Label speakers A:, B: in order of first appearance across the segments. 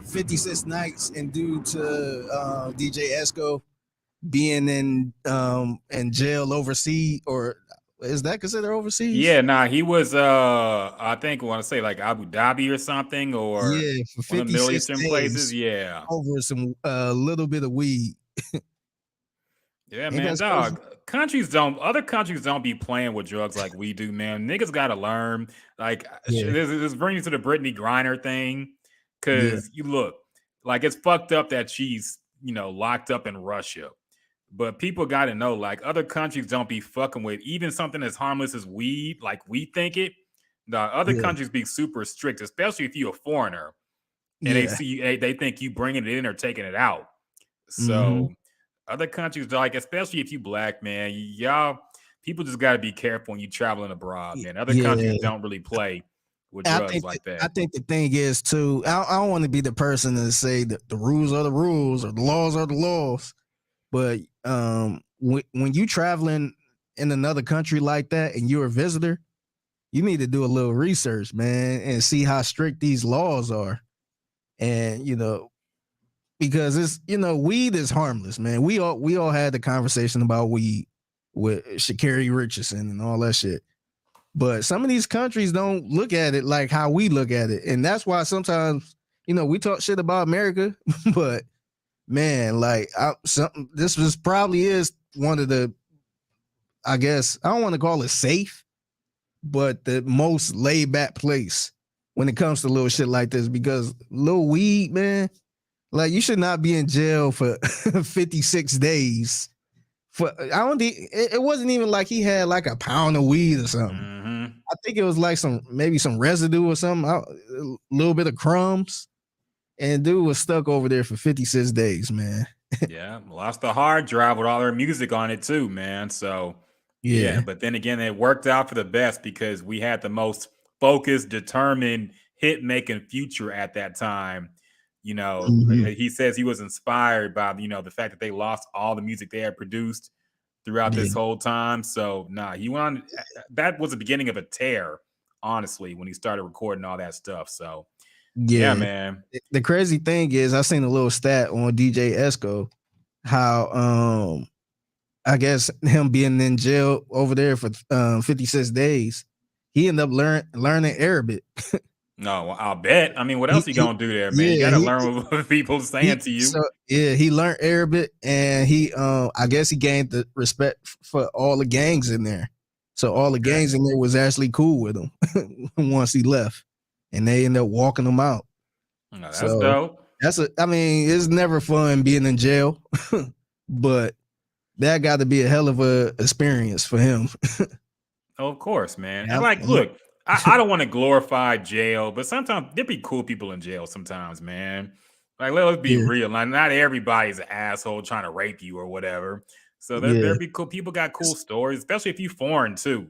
A: 56 Nights and due to DJ Esco being in jail overseas, or is that considered overseas?
B: Yeah, nah, he was I think I want to say like Abu Dhabi or something or
A: Yeah, for
B: one of the Middle
A: 56
B: Eastern places.
A: days
B: Yeah.
A: over some little bit of weed.
B: Yeah,
A: Ain't
B: man,
A: that crazy?
B: dog. Other countries don't be playing with drugs like we do, man. Niggas got to learn. Like,
A: Yeah,
B: this brings you to the Brittany Griner thing.
A: yeah,
B: Cause you look, like, it's fucked up that she's, locked up in Russia. But people got to know, like, other countries don't be fucking with even something as harmless as weed, like we think it. The other
A: yeah,
B: countries be super strict, especially if you're a foreigner and they
A: yeah.
B: see they think you bringing it in or taking it out.
A: Mm-hmm.
B: So other countries, like especially if you black, man, y'all people just got to be careful when you traveling abroad, man. Other countries
A: Yeah,
B: don't really play with
A: I
B: drugs
A: think
B: like
A: I
B: that.
A: think the thing is too. I don't want to be the person to say that the rules are the rules or the laws are the laws. But when you traveling in another country like that and you're a visitor, you need to do a little research, man, and see how strict these laws are. And because it's weed is harmless, man. We all had the conversation about weed with Sha'Carri Richardson and all that shit. But some of these countries don't look at it like how we look at it, and that's why sometimes we talk shit about America, but man, like this was probably is one of the, I guess I don't want to call it safe, but the most laid back place when it comes to little shit like this, because little weed, man, like you should not be in jail for 56 days. For I don't it wasn't even like he had like a pound of weed or something.
B: Hmm.
A: I think it was like maybe some residue or something, a little bit of crumbs. And dude was stuck over there for 56 days, man.
B: Yeah, lost the hard drive with all their music on it too, man. So yeah,
A: Yeah.
B: but then again, it worked out for the best because we had the most focused, determined, hit making future at that time.
A: Mm-hmm.
B: He says he was inspired by the fact that they lost all the music they had produced throughout
A: Yeah.
B: this whole time. So nah, he went on. That was the beginning of a tear, honestly, when he started recording all that stuff. So yeah,
A: Yeah.
B: man.
A: The crazy thing is I seen a little stat on DJ Esco how I guess him being in jail over there for 56 days, he ended up learning Arabic.
B: No, I'll bet. I mean, what else you
A: He
B: gonna do there, man? You
A: yeah,
B: got to learn what people saying
A: he
B: to you.
A: so yeah, he learned Arabic, and he I guess he gained the respect for all the gangs in there. So all the
B: Okay,
A: gangs in there was actually cool with him once he left, and they ended up walking him out.
B: no, that's
A: So
B: dope.
A: I mean, it's never fun being in jail, but that got to be a hell of a experience for him.
B: Oh, of course, man. And
A: Yeah,
B: like, look, I don't want to glorify jail, but sometimes there be cool people in jail. Sometimes, man. Like, let's be
A: yeah,
B: real. Like, not everybody's an asshole trying to rape you or whatever. So there
A: yeah.
B: be cool people got cool stories, especially if you foreign too.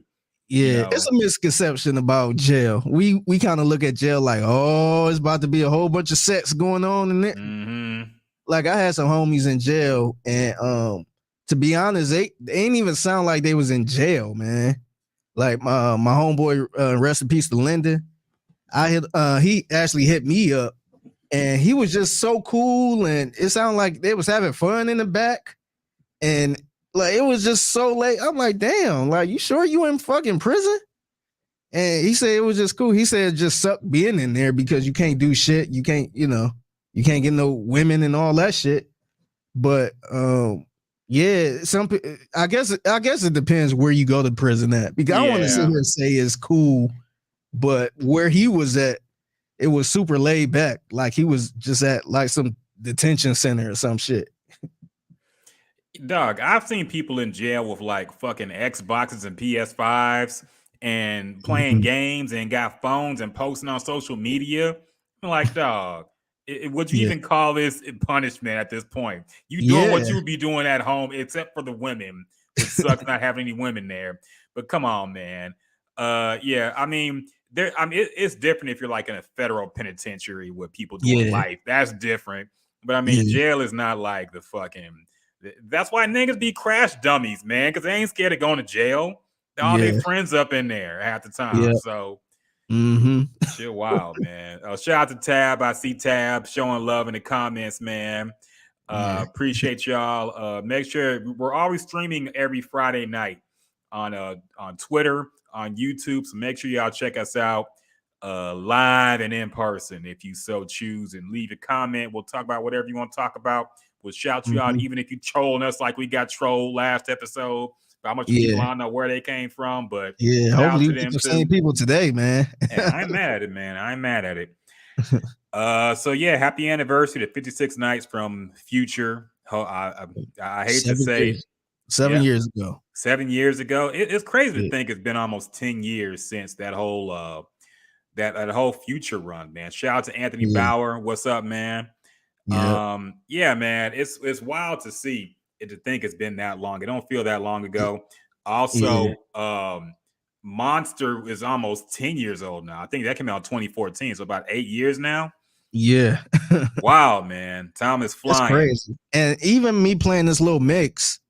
B: You
A: Yeah, it's
B: know.
A: a misconception about jail. We kind of look at jail like, oh, it's about to be a whole bunch of sex going on in it.
B: Mm-hmm.
A: Like I had some homies in jail, and to be honest, they ain't even sound like they was in jail, man. Like my homeboy, rest in peace to Linda. He actually hit me up, and he was just so cool, and it sounded like they was having fun in the back, and like it was just so late. I'm like, damn, like you sure you in fucking prison? And he said it was just cool. He said it just sucked being in there because you can't do shit. You can't, you can't get no women and all that shit. But yeah, I guess it depends where you go to prison at. Because I don't want to sit
B: Yeah.
A: here and say it's cool, but where he was at, it was super laid back. Like he was just at like some detention center or some shit.
B: Dog, I've seen people in jail with like fucking Xboxes and PS5s and playing
A: Mhm.
B: games and got phones and posting on social media. I'm like, dog, would you
A: Yeah.
B: even call this punishment at this point? You doing
A: Yeah.
B: what you would be doing at home, except for the women, which sucks not having any women there. But come on, man. Yeah, I mean, it's different if you're like in a federal penitentiary with people doing
A: Yeah.
B: life. That's different. But I mean,
A: Yeah.
B: jail is not like the fucking. That's why niggas be crash dummies, man, because they ain't scared of going to jail. All their
A: Yeah.
B: friends up in there half the time.
A: Yeah.
B: So
A: Mm-hmm.
B: Shit, wild, man. Shout out to Tab. I see Tab showing love in the comments, man.
A: Yeah.
B: Appreciate y'all. Make sure we're always streaming every Friday night on Twitter, on YouTube. So make sure y'all check us out live and in person if you so choose, and leave a comment. We'll talk about whatever you want to talk about. We'll shout you out,
A: Mm-hmm.
B: even if you trolling us like we got trolled last episode. By a bunch of people,
A: Yeah.
B: I don't know where they came from, but
A: Yeah.
B: shout out
A: Hopefully
B: to
A: we get
B: them
A: the
B: too.
A: same people today, man.
B: And I ain't mad at it, man. I ain't mad at it. So yeah, happy anniversary to 56 Nights from Future. I hate to say,
A: 7 years ago.
B: 7 years ago. It's crazy to
A: Yeah.
B: think it's been almost 10 years since that whole that whole Future run, man. Shout out to Anthony
A: Yeah.
B: Bauer. What's up, man?
A: Yeah.
B: Yeah, man. It's wild to see it, to think it's been that long. It don't feel that long ago.
A: Yeah.
B: Also, Monster is almost 10 years old now. I think that came out in 2014, so about 8 years now.
A: Yeah.
B: Wow, man. Time is
A: It's
B: flying.
A: crazy. And even me playing this little mix,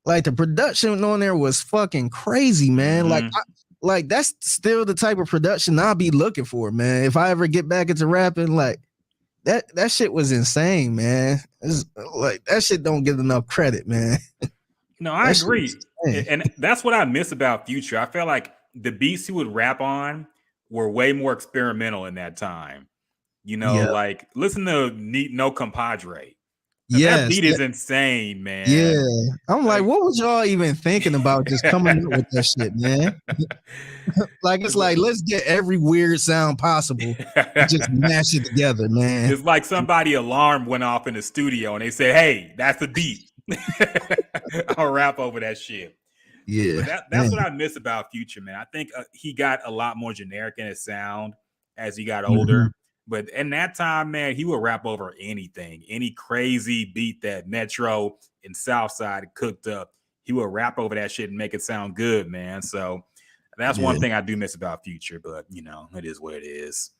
A: like the production on there was fucking crazy, man. Like that's still the type of production I'll be looking for, man. If I ever get back into rapping, like that shit was insane, man. It's, like that shit don't get enough credit, man.
B: No, I agree. And that's what I miss about Future. I felt like the beats he would rap on were way more experimental in that time. You know, like listen to No Compadre. That beat is insane, man.
A: Yeah. I'm like, what was y'all even thinking about just coming up with that shit, man? Like, it's like, let's get every weird sound possible and just mash it together, man.
B: It's like somebody alarm went off in the studio and they said, hey, that's the beat. I'll rap over that shit.
A: Yeah.
B: But that's what I miss about Future, man. I think he got a lot more generic in his sound as he got older. Mm-hmm. But in that time, man, he would rap over anything, any crazy beat that Metro and Southside cooked up. He would rap over that shit and make it sound good, man. So that's one thing I do miss about Future, but you know, it is what it is.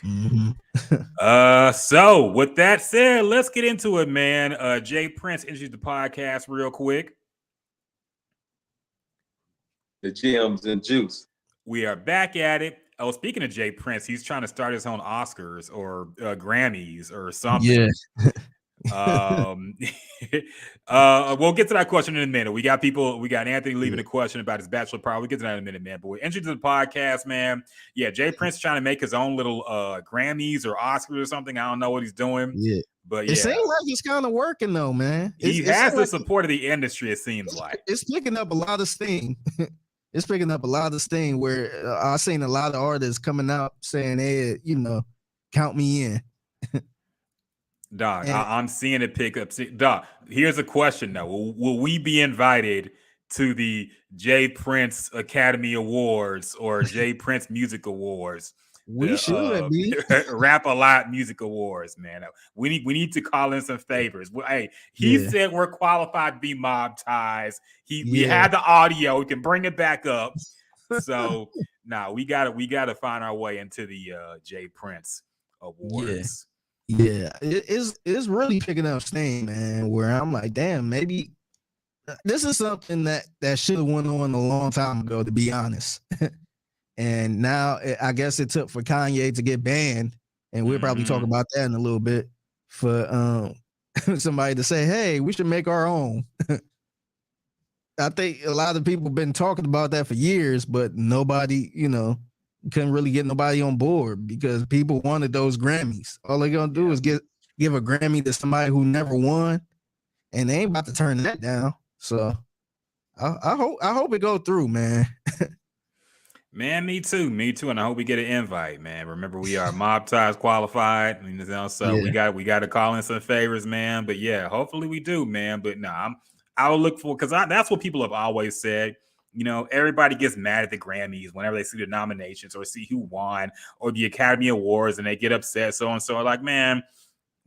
A: Mm-hmm.
B: So with that said, let's get into it, man. Jay Prince introduced the podcast real quick.
C: The gems and juice.
B: We are back at it. Oh, speaking of Jay Prince, he's trying to start his own Oscars or Grammys or something.
A: Yeah.
B: We'll get to that question in a minute. We got Anthony leaving a question about his bachelor party. We'll get to that in a minute, man. But we're introduced to the podcast, man. Yeah, Jay Prince trying to make his own little Grammys or Oscars or something. I don't know what he's doing.
A: Yeah.
B: But
A: it seems like it's kind of working though, man.
B: He has the support of the industry, it seems like.
A: It's picking up a lot of steam. It's picking up a lot of steam where I've seen a lot of artists coming out saying, hey, you know, count me in.
B: Dog, I'm seeing it pick up. Dog, here's a question though. Will we be invited to the Jay Prince Academy Awards or Jay Prince Music Awards?
A: We should be
B: Rap a Lot Music Awards, man. We need to call in some favors. Hey, he said we're qualified to be mob ties. We had the audio. We can bring it back up. So we gotta find our way into the Jay Prince Awards.
A: Yeah, it's really picking up steam, man. Where I'm like, damn, maybe this is something that should have went on a long time ago, to be honest. And now I guess it took for Kanye to get banned, and we'll probably talk about that in a little bit, for somebody to say, hey, we should make our own. I think a lot of people have been talking about that for years, but nobody, you know, couldn't really get nobody on board because people wanted those Grammys. All they're gonna do is give a Grammy to somebody who never won, and they ain't about to turn that down. So I hope it go through, man.
B: Man, me too, and I hope we get an invite, man. Remember, we are mob ties qualified, so we got to call in some favors, man. But yeah, hopefully we do, man. But I'll look for, because that's what people have always said. You know, everybody gets mad at the Grammys whenever they see the nominations or see who won or the Academy Awards, and they get upset. So and so, like, man,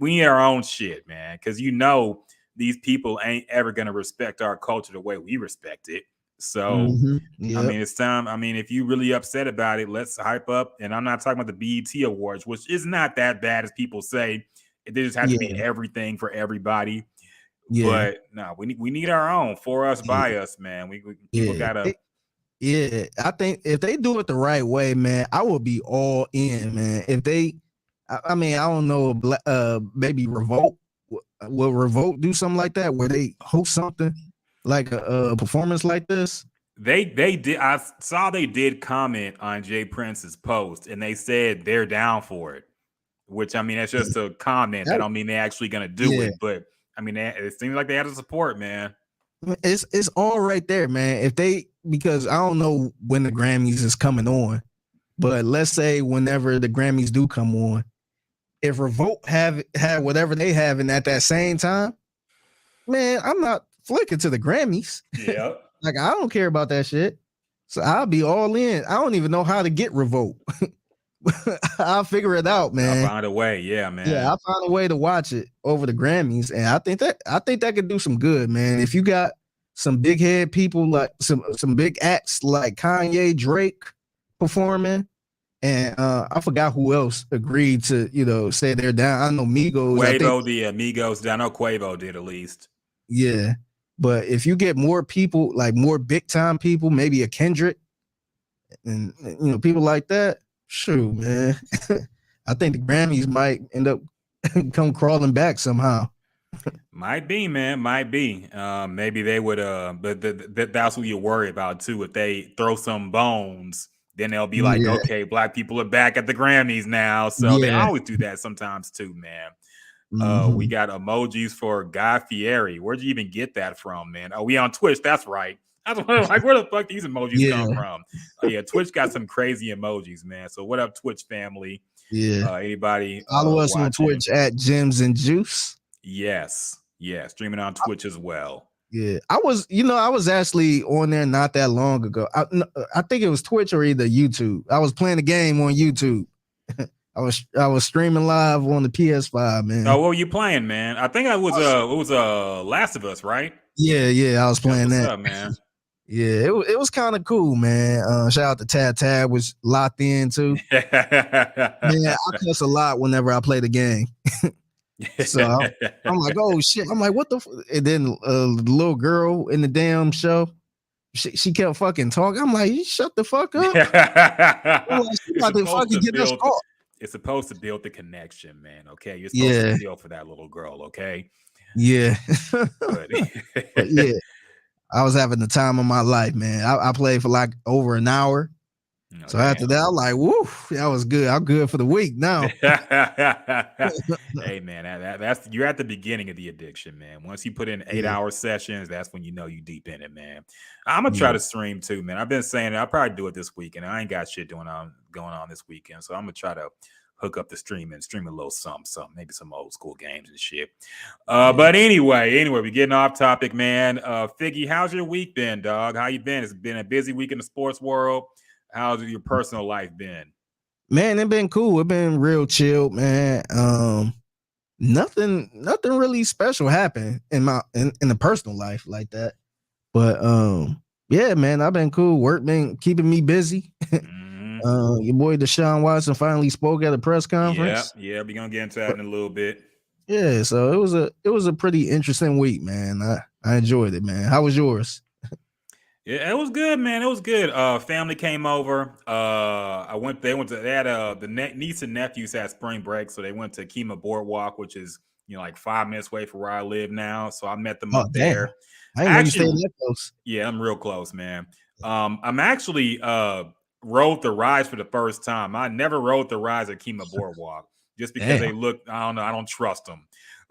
B: we need our own shit, man, because these people ain't ever gonna respect our culture the way we respect it. So, I mean, it's time. I mean, if you really upset about it, let's hype up. And I'm not talking about the BET Awards, which is not that bad as people say. It just has to be everything for everybody. But no, we need our own, for us, by us, man. People gotta.
A: Yeah, I think if they do it the right way, man, I will be all in, man. If they, I mean, I don't know, maybe Revolt will Revolt do something like that where they host something like a performance like this.
B: They did. I saw they did comment on Jay Prince's post, and they said they're down for it. Which I mean, that's just a comment. That
A: That,
B: don't mean they're actually gonna do
A: yeah,
B: it. But I mean, it seems like they had the support, man.
A: it's all right there, man. If they, because I don't know when the Grammys is coming on, but let's say whenever the Grammys do come on, if Revolt have whatever they having at that same time, man, I'm not flicking to the Grammys.
B: Yeah.
A: Like, I don't care about that shit. So I'll be all in. I don't even know how to get Revolt. I'll figure it out, man.
B: I'll find a way. Yeah, man.
A: Yeah, I'll find a way to watch it over the Grammys. And I think that could do some good, man. If you got some big head people, like some big acts like Kanye, Drake performing, and I forgot who else agreed to, say they're down. I know Migos.
B: Quavo, the Amigos. I know Quavo did at least.
A: Yeah. But if you get more people, like more big time people, maybe a Kendrick and people like that, shoot, man. I think the Grammys might end up come crawling back somehow.
B: Might be, man. Might be. Maybe they would. But that's what you worry about too. If they throw some bones, then they'll be like, okay, black people are back at the Grammys now. So they always do that sometimes too, man. We got emojis for Guy Fieri. Where'd you even get that from, man? Oh, we on Twitch. That's right. I was like, where the fuck these emojis come from? Oh, yeah, Twitch got some crazy emojis, man. So what up, Twitch family?
A: Yeah.
B: Anybody
A: follow us on Twitch at Gems and Juice.
B: Yes. Yeah. Streaming on Twitch as well.
A: Yeah. I was actually on there not that long ago. I think it was Twitch or either YouTube. I was playing a game on YouTube. I was streaming live on the PS5, man.
B: Oh, what were you playing, man? I think it was Last of Us, right?
A: Yeah, I was playing that.
B: What's up, man?
A: Yeah, it was kind of cool, man. Shout out to Tad was locked in too. Man, I cuss a lot whenever I play the game. So I'm like, oh shit. I'm like, what the and then the little girl in the damn show, she kept fucking talking. I'm like, shut the fuck up. I'm like, she about to fucking get us caught.
B: It's supposed to build the connection, man. Okay, you're supposed to feel for that little girl. Okay.
A: Yeah. But yeah, I was having the time of my life, man. I played for like over an hour. Oh, so after that, I'm like, woo, that was good. I'm good for the week now.
B: Hey, man, that's you're at the beginning of the addiction, man. Once you put in 8-hour sessions, that's when you know you deep in it, man. I'm gonna try to stream too, man. I've been saying it. I'll probably do it this weekend. I ain't got shit going on this weekend, so I'm gonna try to hook up the stream and stream a little something, maybe some old school games and shit. But anyway, we're getting off topic, man. Figgy, how's your week been, dog? How you been? It's been a busy week in the sports world. How's your personal life been?
A: Man, it been cool. It been real chill, man. Nothing really special happened in the personal life like that. But yeah, man, I've been cool. Work been keeping me busy. Your boy Deshaun Watson finally spoke at a press conference.
B: Yeah, we're gonna get into that in a little bit.
A: Yeah, so it was a pretty interesting week, man. I enjoyed it, man. How was yours?
B: Yeah, it was good, man. It was good. Family came over. They had the niece and nephews had spring break, so they went to Kemah Boardwalk, which is like 5 minutes away from where I live now. So I met them up there.
A: I didn't know you stayed that close.
B: Yeah, I'm real close, man. I'm actually rode the rides for the first time. I never rode the rides at Kemah Boardwalk just because they look. I don't know. I don't trust them.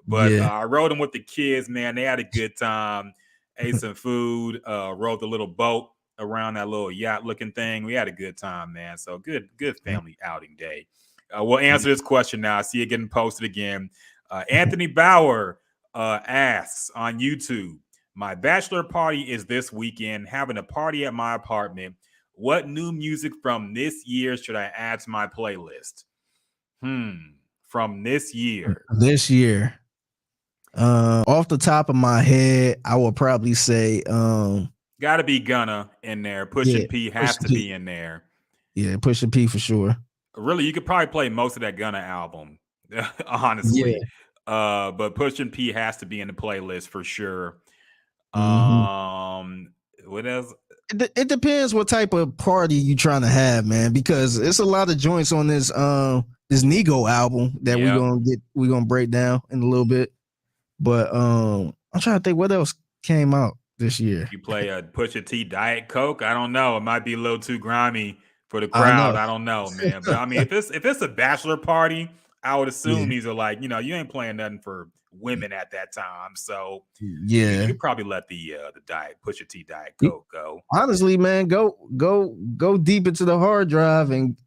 B: But I rode them with the kids, man. They had a good time. Ate some food, rode the little boat around that little yacht looking thing. We had a good time, man. So good family outing day. We'll answer this question now. I see it getting posted again. Anthony Bauer asks on YouTube, my bachelor party is this weekend, having a party at my apartment. What new music from this year should I add to my playlist? From this year.
A: Off the top of my head, I would probably say
B: gotta be Gunna in there. Pusha P has to be in there.
A: Yeah, Pusha P for sure.
B: Really, you could probably play most of that Gunna album, honestly. Yeah. But Pusha P has to be in the playlist for sure. What else?
A: it depends what type of party you trying to have, man. Because it's a lot of joints on this this Nego album that we're gonna break down in a little bit. But I'm trying to think what else came out this year.
B: You play a Pusha T Diet Coke? I don't know. It might be a little too grimy for the crowd. I don't know, man. But I mean, if it's a bachelor party, I would assume these are like, you ain't playing nothing for women at that time. So you could probably let the diet Pusha T Diet Coke go.
A: Honestly, man, go deep into the hard drive and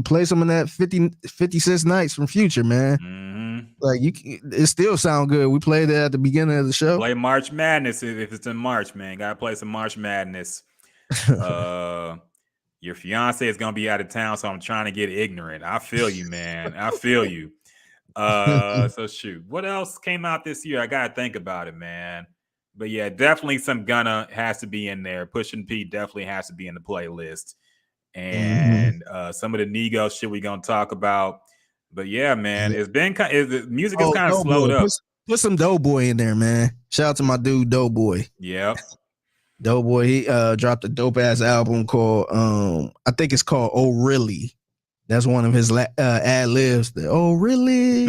A: play some of that 56 Nights from Future, man.
B: Mm-hmm.
A: Like it still sound good. We played it at the beginning of the show.
B: Play March Madness if it's in March, man. Gotta play some March Madness. Your fiance is gonna be out of town, so I'm trying to get ignorant. I feel you, man. I feel you. So shoot. What else came out this year? I gotta think about it, man. But yeah, definitely some Gunna has to be in there. Pushin' P definitely has to be in the playlist. And some of the Nego shit we're gonna talk about. But yeah, man, it's been the music is kind of slowed up.
A: Put some Doughboy in there, man. Shout out to my dude Doughboy.
B: Yep.
A: Doughboy, he dropped a dope ass album called I think it's called Oh Really. That's one of his ad libs. Oh Really?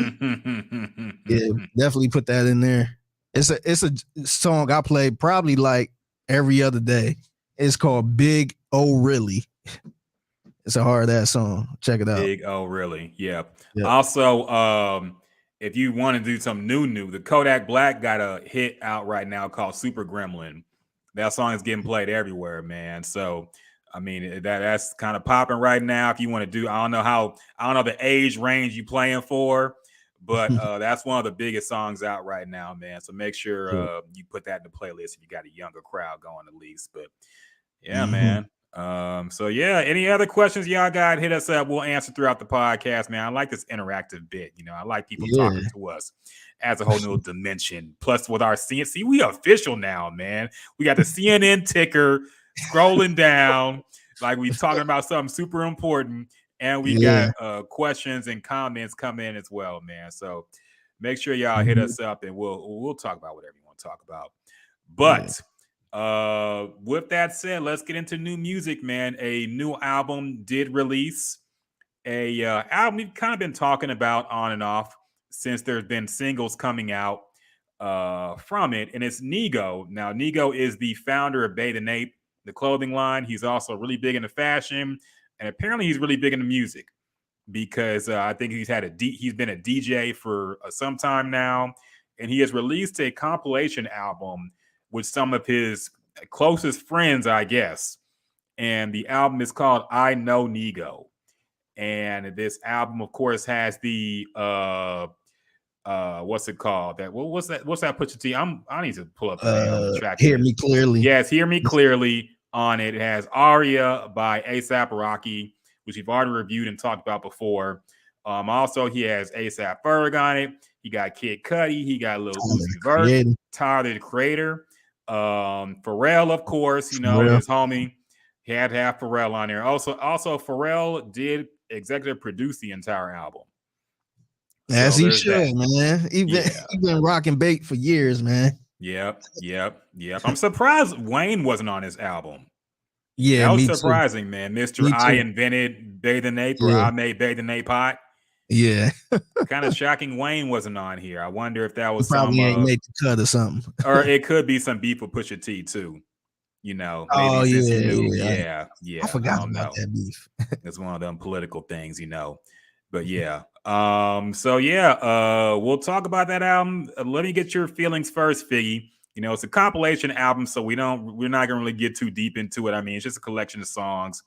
A: Yeah, definitely put that in there. It's a song I play probably like every other day. It's called Big Oh Really. It's a hard ass song. Check it out.
B: Big Oh Really? Yeah. Also, if you want to do some new, the Kodak Black got a hit out right now called Super Gremlin. That song is getting played everywhere, man. So, I mean, that's kind of popping right now. If you want to do, I don't know the age range you playing for, but that's one of the biggest songs out right now, man. So make sure you put that in the playlist if you got a younger crowd going at least. But yeah, man. So yeah, any other questions y'all got, hit us up. We'll answer throughout the podcast, man. I like this interactive bit. I like people talking to us. Adds a whole new dimension. Plus with our CNC, we official now, man. We got the CNN ticker scrolling down like we talking about something super important, and we got questions and comments come in as well, man. So make sure y'all hit us up and we'll talk about whatever you want to talk about. But with that said, let's get into new music, man. A new album did release. A album we've kind of been talking about on and off since there's been singles coming out from it, and it's Nego. Now, Nego is the founder of Bay the Nape, the clothing line. He's also really big into fashion, and apparently he's really big into music because I think he's been a DJ for some time now, and he has released a compilation album with some of his closest friends, I guess. And the album is called I Know Nego. And this album, of course, has the what's it called? What's that Pusha T? I need to pull up the track.
A: Hear Me Clearly.
B: Yes, Hear Me Clearly on it. It has Aria by A$AP Rocky, which we've already reviewed and talked about before. Also, he has A$AP Ferg on it. He got Kid Cudi. He got Lil Uzi Vert, Tyler the Creator. Pharrell, of course, his homie. He had to have Pharrell on there. Also, Pharrell did executive produce the entire album.
A: As he should, man. He been rocking bait for years, man.
B: Yep. I'm surprised Wayne wasn't on his album.
A: Yeah,
B: that was surprising, too. Man. Mr. I invented Bay the Nape, or I made Bay the Nape hot.
A: Yeah.
B: Kind of shocking Wayne wasn't on here. I wonder if that was
A: probably ain't made the cut or something.
B: Or it could be some beef with Pusha T too. Maybe yeah.
A: I forgot about that beef.
B: It's one of them political things, But yeah. We'll talk about that album. Let me get your feelings first, Figgy. It's a compilation album, so we're not gonna really get too deep into it. I mean, it's just a collection of songs.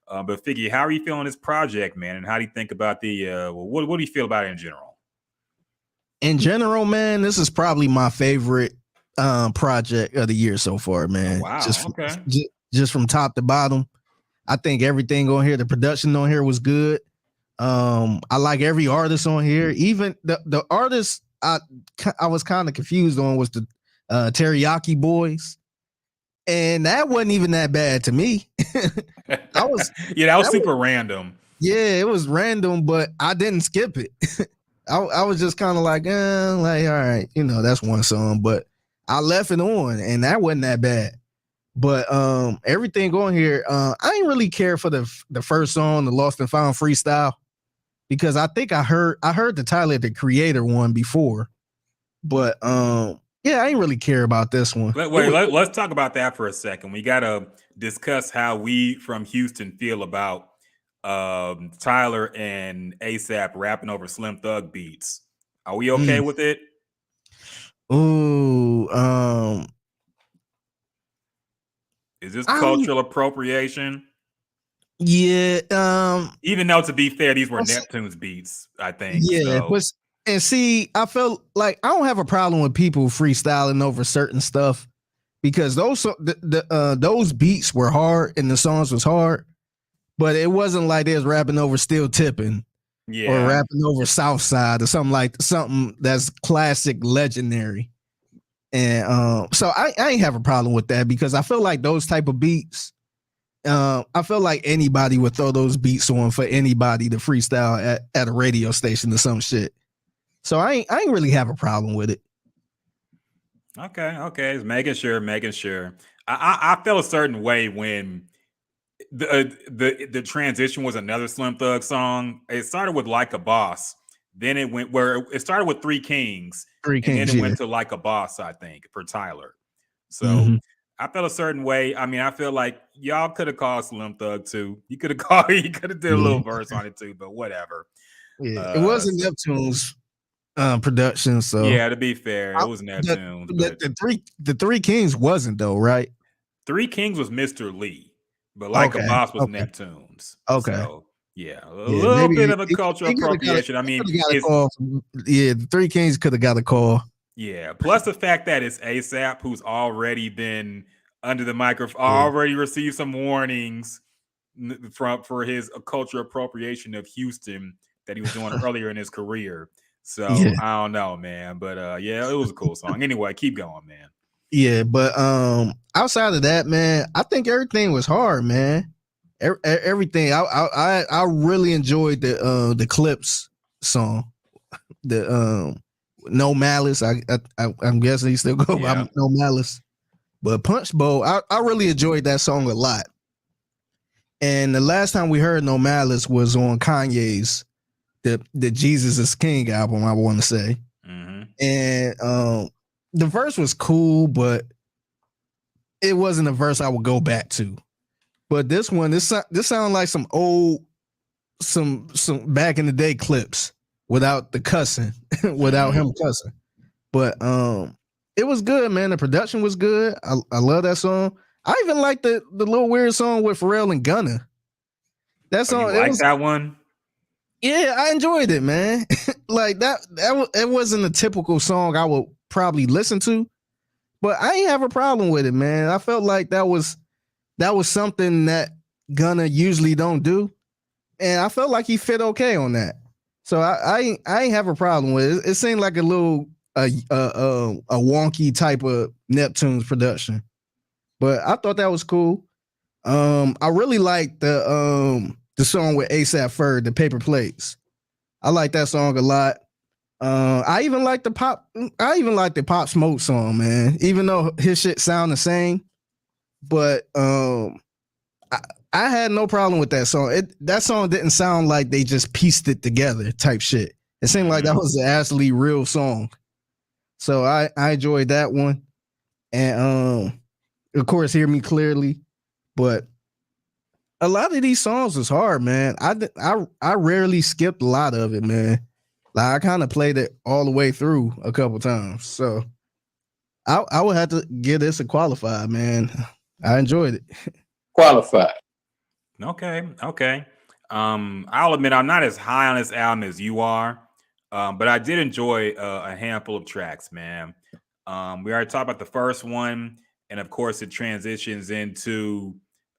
B: But Figgy, how are you feeling this project, man? And how do you think about the what do you feel about it in general?
A: In general, man, this is probably my favorite project of the year so far, man.
B: Oh, wow.
A: Just from top to bottom. I think everything on here, the production on here was good. I like every artist on here. Even the artist I was kind of confused on was the Teriyaki Boys. And that wasn't even that bad to me.
B: That was super random.
A: Yeah, it was random, but I didn't skip it. I was just kind of like, all right, that's one song, but I left it on, and that wasn't that bad. But everything on here, I ain't really care for the first song, the Lost and Found freestyle, because I think I heard the Tyler the Creator one before. But yeah, I ain't really care about this one.
B: Let's talk about that for a second. We gotta discuss how we from Houston feel about Tyler and ASAP rapping over Slim Thug beats. Are we okay with it?
A: Ooh,
B: is this cultural appropriation?
A: Yeah.
B: Even though, to be fair, these were Neptune's beats, I think.
A: Yeah,
B: so.
A: but and see, I felt like I don't have a problem with people freestyling over certain stuff, because those beats were hard and the songs was hard, but it wasn't like they was rapping over Still Tipping, or rapping over Southside or something that's classic, legendary. And so I ain't have a problem with that, because I feel like those type of beats, I feel like anybody would throw those beats on for anybody to freestyle at a radio station or some shit. So I ain't really have a problem with it.
B: Okay. It's making sure. I felt a certain way when the transition was another Slim Thug song. It started with Like a Boss. Then it started with Three Kings. And then it went to Like a Boss, I think, for Tyler. So I felt a certain way. I mean, I feel like y'all could have called Slim Thug too. You could have did a little verse on it too, but whatever.
A: Yeah, it wasn't Neptune's production. So
B: yeah, to be fair, it was Neptune.
A: The Three Kings wasn't though, right?
B: Three Kings was Mr. Lee, but Like a Boss was Neptune's.
A: Okay.
B: So yeah, a little bit of a cultural appropriation. I mean,
A: the Three Kings could have got a call.
B: Yeah. Plus the fact that it's ASAP, who's already been under the microphone, already received some warnings for his cultural appropriation of Houston that he was doing earlier in his career. So I don't know, man. But yeah, it was a cool song. Anyway, keep going, man.
A: Yeah, but outside of that, man, I think everything was hard, man. Everything. I really enjoyed the Clips song. The No Malice. I'm guessing he still go by No Malice. But Punch Bowl, I really enjoyed that song a lot. And the last time we heard No Malice was on Kanye's the Jesus is King album, I want to say. And the verse was cool, but it wasn't a verse I would go back to. But this one, this sounds like some old, some back in the day Clips without the cussing, without him cussing. But it was good, man. The production was good. I love that song. I even like the little weird song with Pharrell and Gunna. That song,
B: you like that one?
A: Yeah, I enjoyed it, man. Like it wasn't a typical song I would probably listen to, but I ain't have a problem with it, man. I felt like that was something that Gunna usually don't do, and I felt like he fit okay on that. So I ain't have a problem with it. It seemed like a little a wonky type of Neptune's production, but I thought that was cool. I really liked the song with A$AP Ferg, the Paper Plates. I like that song a lot. I even like the Pop Smoke song, man. Even though his shit sound the same, but I had no problem with that song. That song didn't sound like they just pieced it together type shit. It seemed like that was an actually real song. So I enjoyed that one. And of course, Hear Me Clearly. But a lot of these songs was hard, man. I rarely skipped a lot of it, man. Like I kind of played it all the way through a couple times. So I would have to give this a qualified, man. I enjoyed it.
C: Qualified.
B: Okay. I'll admit I'm not as high on this album as you are, but I did enjoy a handful of tracks, man. We already talked about the first one, and of course it transitions into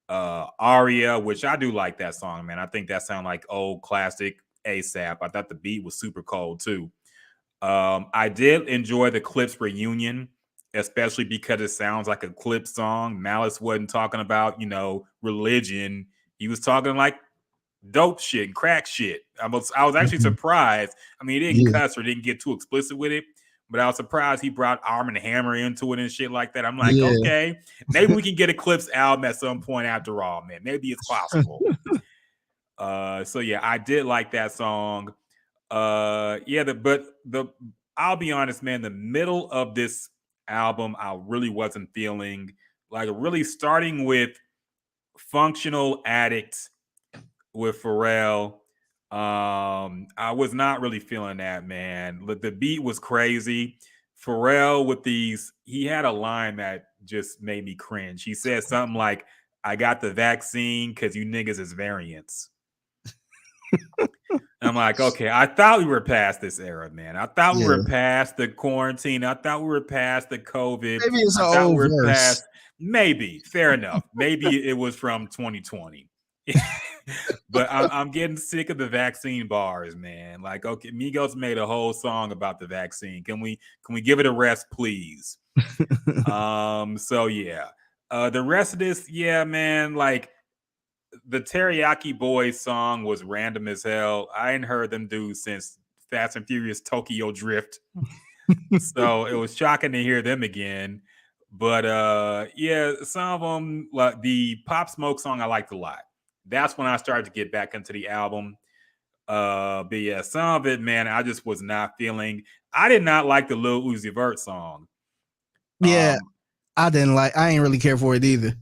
B: Aria, which I do like that song, man. I think that sounds like old classic A$AP. I thought the beat was super cold too. I did enjoy the Clips reunion, especially because it sounds like a Clips song. Malice wasn't talking about, religion. He was talking like dope shit and crack shit. I was actually surprised. I mean, he didn't cuss or didn't get too explicit with it, but I was surprised he brought Arm and Hammer into it and shit like that. I'm like,
A: Yeah.
B: okay, maybe we can get a Clips album at some point after all, man. Maybe it's possible. So yeah, I did like that song. I'll be honest, man, the middle of this album, I really wasn't feeling. Like, really starting with Functional Addict with Pharrell. I was not really feeling that, man. The beat was crazy. Pharrell with these, he had a line that just made me cringe. He said something like, "I got the vaccine because you niggas is variants." I'm like, okay, I thought we were past this era, man. I thought we were past the quarantine. I thought we were past the COVID.
A: Maybe it's
B: I
A: an
B: thought
A: old
B: we were
A: verse.
B: past, maybe, fair enough. Maybe it was from 2020. But I'm getting sick of the vaccine bars, man. Like, okay, Migos made a whole song about the vaccine. Can we give it a rest, please? So yeah. The rest of this, yeah, man, like, the Teriyaki Boys song was random as hell. I ain't heard them do since Fast and Furious Tokyo Drift. So it was shocking to hear them again. But yeah, some of them, like the Pop Smoke song, I liked a lot. That's when I started to get back into the album. But yeah, some of it, man, I just was not feeling. I did not like the Lil Uzi Vert song.
A: Yeah, I ain't really care for it either.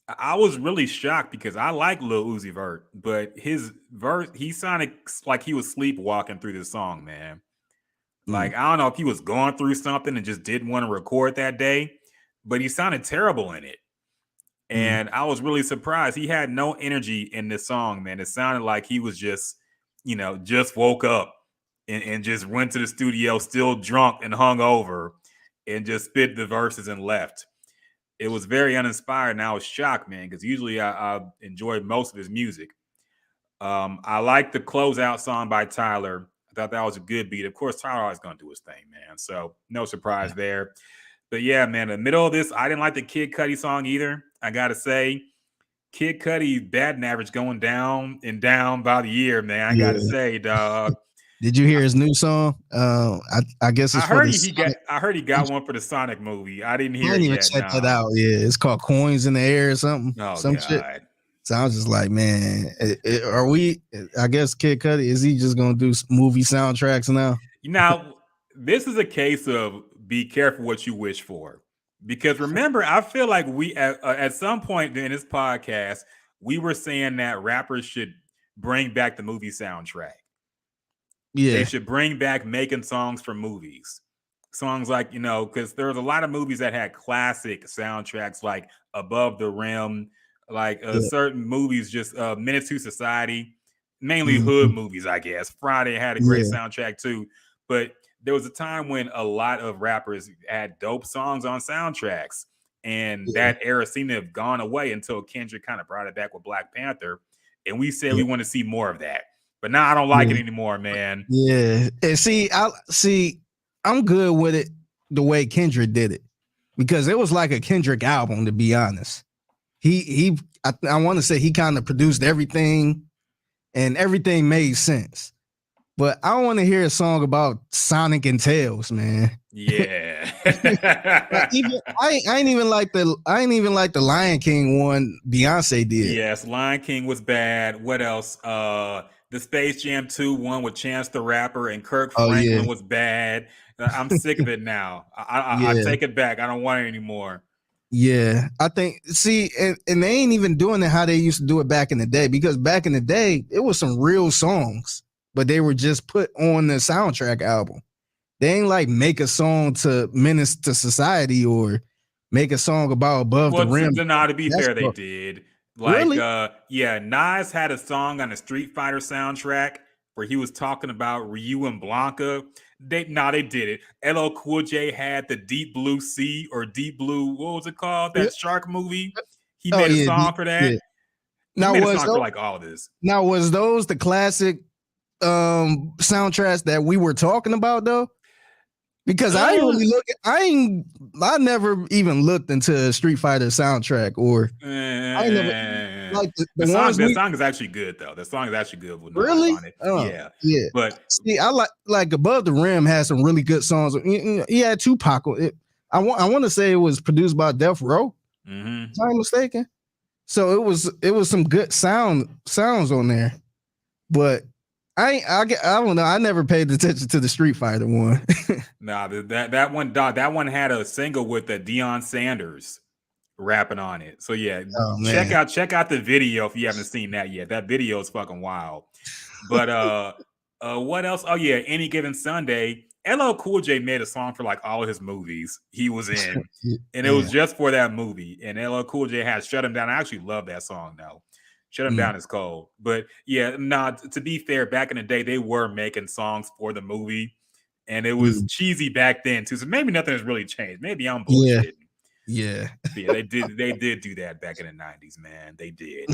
B: I was really shocked because I like Lil Uzi Vert, but his verse, he sounded like he was sleepwalking through this song, man. Like, I don't know if he was going through something and just didn't want to record that day, but he sounded terrible in it. And I was really surprised. He had no energy in this song, man. It sounded like he was just, just woke up and just went to the studio still drunk and hungover and just spit the verses and left. It was very uninspired, and I was shocked, man, because usually I enjoyed most of his music. I like the closeout song by Tyler. I thought that was a good beat. Of course, Tyler always going to do his thing, man. So no surprise there. But yeah, man, in the middle of this, I didn't like the Kid Cudi song either. I got to say, Kid Cudi batting average going down and down by the year, man. I got to say, dog.
A: Did you hear his new song? I guess it's
B: I heard he got one for the Sonic movie. I didn't hear it yet.
A: Check that out. Yeah, it's called Coins in the Air or something.
B: Oh,
A: some
B: God.
A: Shit. So I was just like, man, are we? I guess Kid Cudi, is he just gonna do movie soundtracks now?
B: Now, this is a case of be careful what you wish for, because remember, I feel like we at some point in this podcast we were saying that rappers should bring back the movie soundtrack. Yeah, they should bring back making songs for movies. Songs like, because there was a lot of movies that had classic soundtracks, like Above the Rim, like certain movies, just Menace to Society, mainly hood movies, I guess. Friday had a great soundtrack too, but there was a time when a lot of rappers had dope songs on soundtracks, and that era seemed to have gone away until Kendrick kind of brought it back with Black Panther, and we said we want to see more of that. But now I don't like it anymore, man.
A: Yeah, and I'm good with it the way Kendrick did it, because it was like a Kendrick album, to be honest. I want to say he kind of produced everything, and everything made sense. But I want to hear a song about Sonic and Tails, man.
B: Yeah.
A: I ain't even like the Lion King one Beyonce did.
B: Yes, Lion King was bad. What else? The Space Jam 2 one with Chance the Rapper and Kirk Franklin was bad. I'm sick of it now. I take it back. I don't want it anymore.
A: Yeah, I think, and they ain't even doing it how they used to do it back in the day, because back in the day, it was some real songs, but they were just put on the soundtrack album. They ain't like make a song to menace to society or make a song about Above the Rim.
B: To be fair, they did. Like, really? Nas had a song on the Street Fighter soundtrack where he was talking about Ryu and Blanca. They did it. LL Cool J had the Deep Blue Sea or Deep Blue, what was it called? That shark movie. He made a song for that. Yeah.
A: Now
B: made a song for like all of this.
A: Now, was those the classic soundtracks that we were talking about though? Because I never even looked into a Street Fighter soundtrack, or like the
B: The song
A: ones
B: is actually good though. The song is actually good with Nas
A: really.
B: on it. Yeah.
A: Yeah.
B: But
A: See, I like Above the Rim has some really good songs. He had Tupac. I want to say it was produced by Death Row.
B: mhm.
A: If I'm mistaken. So it was some good sounds on there, but I don't know. I never paid attention to the Street Fighter one.
B: Nah, that one had a single with the Deion Sanders rapping on it. So yeah,
A: Oh
B: check
A: man,
B: out the video if you haven't seen that yet. That video is fucking wild. But what else? Oh yeah, Any Given Sunday. LL Cool J made a song for like all of his movies he was in, and it was just for that movie. And LL Cool J had Shut Him Down. I actually love that song though. Shut Him Down is cold. But yeah, to be fair, back in the day, they were making songs for the movie, and it was cheesy back then too. So maybe nothing has really changed. Maybe I'm bullshitting.
A: Yeah.
B: Yeah, they did do that back in the 90s, man. They did.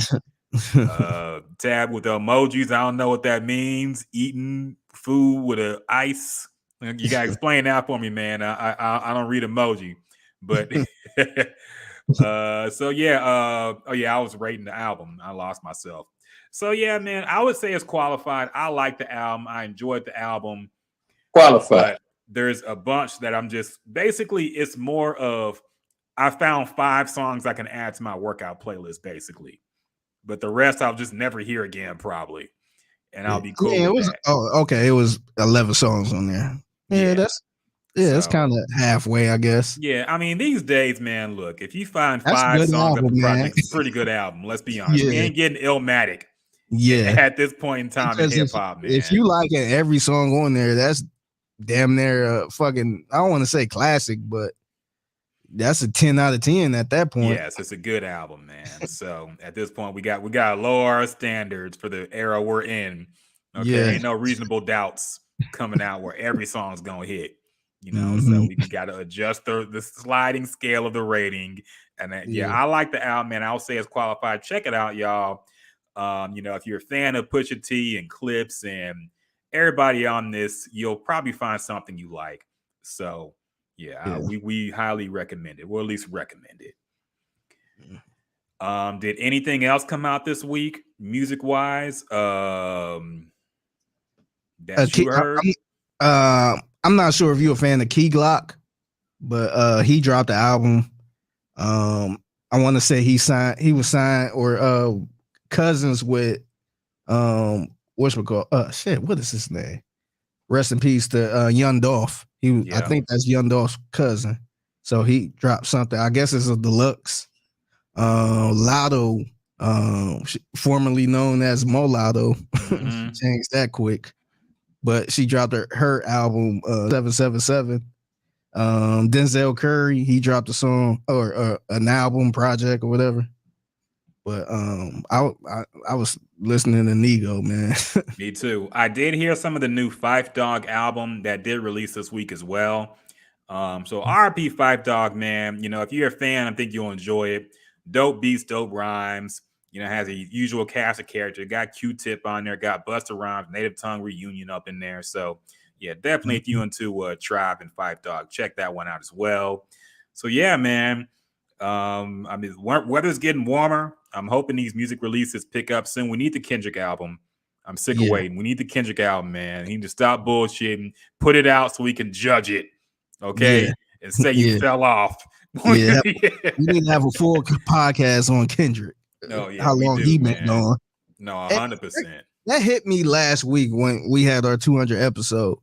B: Tab with the emojis. I don't know what that means. Eating food with a ice. You gotta explain that for me, man. I don't read emoji, but so yeah. Oh yeah, I was rating the album. I lost myself. So yeah, man, I would say it's qualified. I like the album. I enjoyed the album.
C: Qualified.
B: But there's a bunch that I'm just basically. It's more of I found 5 songs I can add to my workout playlist, basically. But the rest I'll just never hear again, probably. And I'll be cool with that.
A: Oh, okay. It was 11 songs on there. Yeah, that's kind of halfway, I guess.
B: Yeah, I mean, these days, man, look, if you find 5 songs of the project, it's a pretty good album. Let's be honest. We ain't getting Illmatic at this point in time in hip-hop, man.
A: If you like it, every song on there, that's damn near fucking, I don't want to say classic, but that's a 10 out of 10 at that point.
B: Yes, it's a good album, man. So at this point, we got to lower our standards for the era we're in. Okay, ain't no Reasonable Doubts coming out where every song's gonna hit. You know, so we got to adjust the sliding scale of the rating. And then, I like the album, man. I'll say it's qualified. Check it out, y'all. You know, if you're a fan of Pusha T and Clips and everybody on this, you'll probably find something you like. So. Yeah, we highly recommend it. We'll at least recommend it. Did anything else come out this week, music wise? That you heard?
A: I'm not sure if you're a fan of Key Glock, but he dropped the album. I want to say he was signed or cousins with what's it called? What is his name? Rest in peace to Young Dolph. I think that's Young Dolph's cousin. So he dropped something. I guess it's a deluxe. Lotto, formerly known as Mo Lotto, changed that quick. But she dropped her album 777. Denzel Curry, he dropped a song or an album project or whatever. But I was listening to Nego, man.
B: Me too. I did hear some of the new Phife Dawg album that did release this week as well. So RP Phife Dawg, man. You know, if you're a fan, I think you'll enjoy it. Dope beats, dope rhymes. You know, has a usual cast of characters. Got Q-Tip on there. Got Busta Rhymes, Native Tongue Reunion up in there. So yeah, definitely if you into Tribe and Phife Dawg, check that one out as well. So yeah, man. I mean, weather's getting warmer. I'm hoping these music releases pick up soon. We need the Kendrick album. I'm sick of waiting. We need the Kendrick album, man. He need to stop bullshitting, put it out so we can judge it, okay? And say you fell off.
A: We need to have a full podcast on Kendrick.
B: No, yeah,
A: how long he been on?
B: No, 100%.
A: That hit me last week when we had our 200 episode.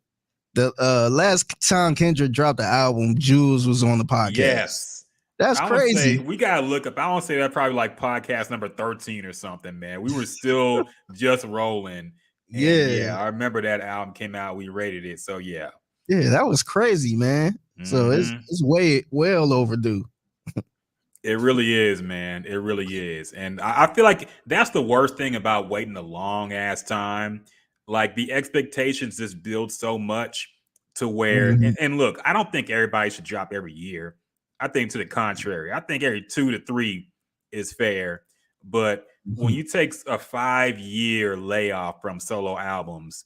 A: The last time Kendrick dropped the album, Jules was on the podcast.
B: Yes.
A: That's crazy.
B: We gotta look up. I want to say that probably like podcast number 13 or something, man. We were still just rolling. And I remember that album came out. We rated it. So yeah,
A: that was crazy, man. So it's well overdue.
B: It really is, man. It really is. And I feel like that's the worst thing about waiting a long ass time. Like the expectations just build so much to where, and look, I don't think everybody should drop every year. I think to the contrary. I think every 2 to 3 is fair. But when you take a 5-year layoff from solo albums,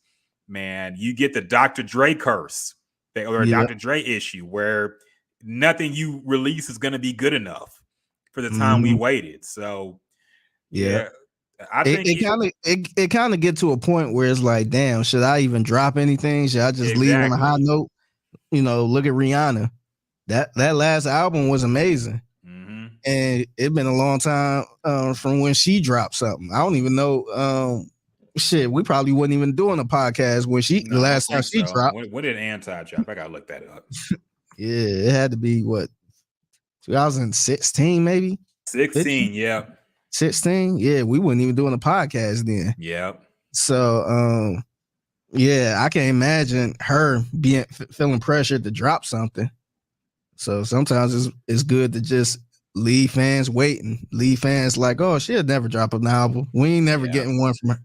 B: man, you get the Dr. Dre curse or a Dr. Dre issue where nothing you release is going to be good enough for the time we waited. So,
A: Yeah.
B: I think
A: It kind of get to a point where it's like, damn, should I even drop anything? Should I just leave on a high note? Look at Rihanna. That last album was amazing.
B: Mm-hmm.
A: And it's been a long time from when she dropped something. I don't even know. We probably wasn't even doing a podcast when the last time she dropped.
B: When did Anti drop? I gotta look that up.
A: Yeah, it had to be 2016 maybe?
B: 16,
A: 15?
B: yeah.
A: 16? Yeah, we weren't even doing a podcast then.
B: Yeah.
A: So yeah, I can't imagine her feeling pressured to drop something. So sometimes it's good to just leave fans waiting. Leave fans like, oh, she'll never drop an album. We ain't never getting one from her.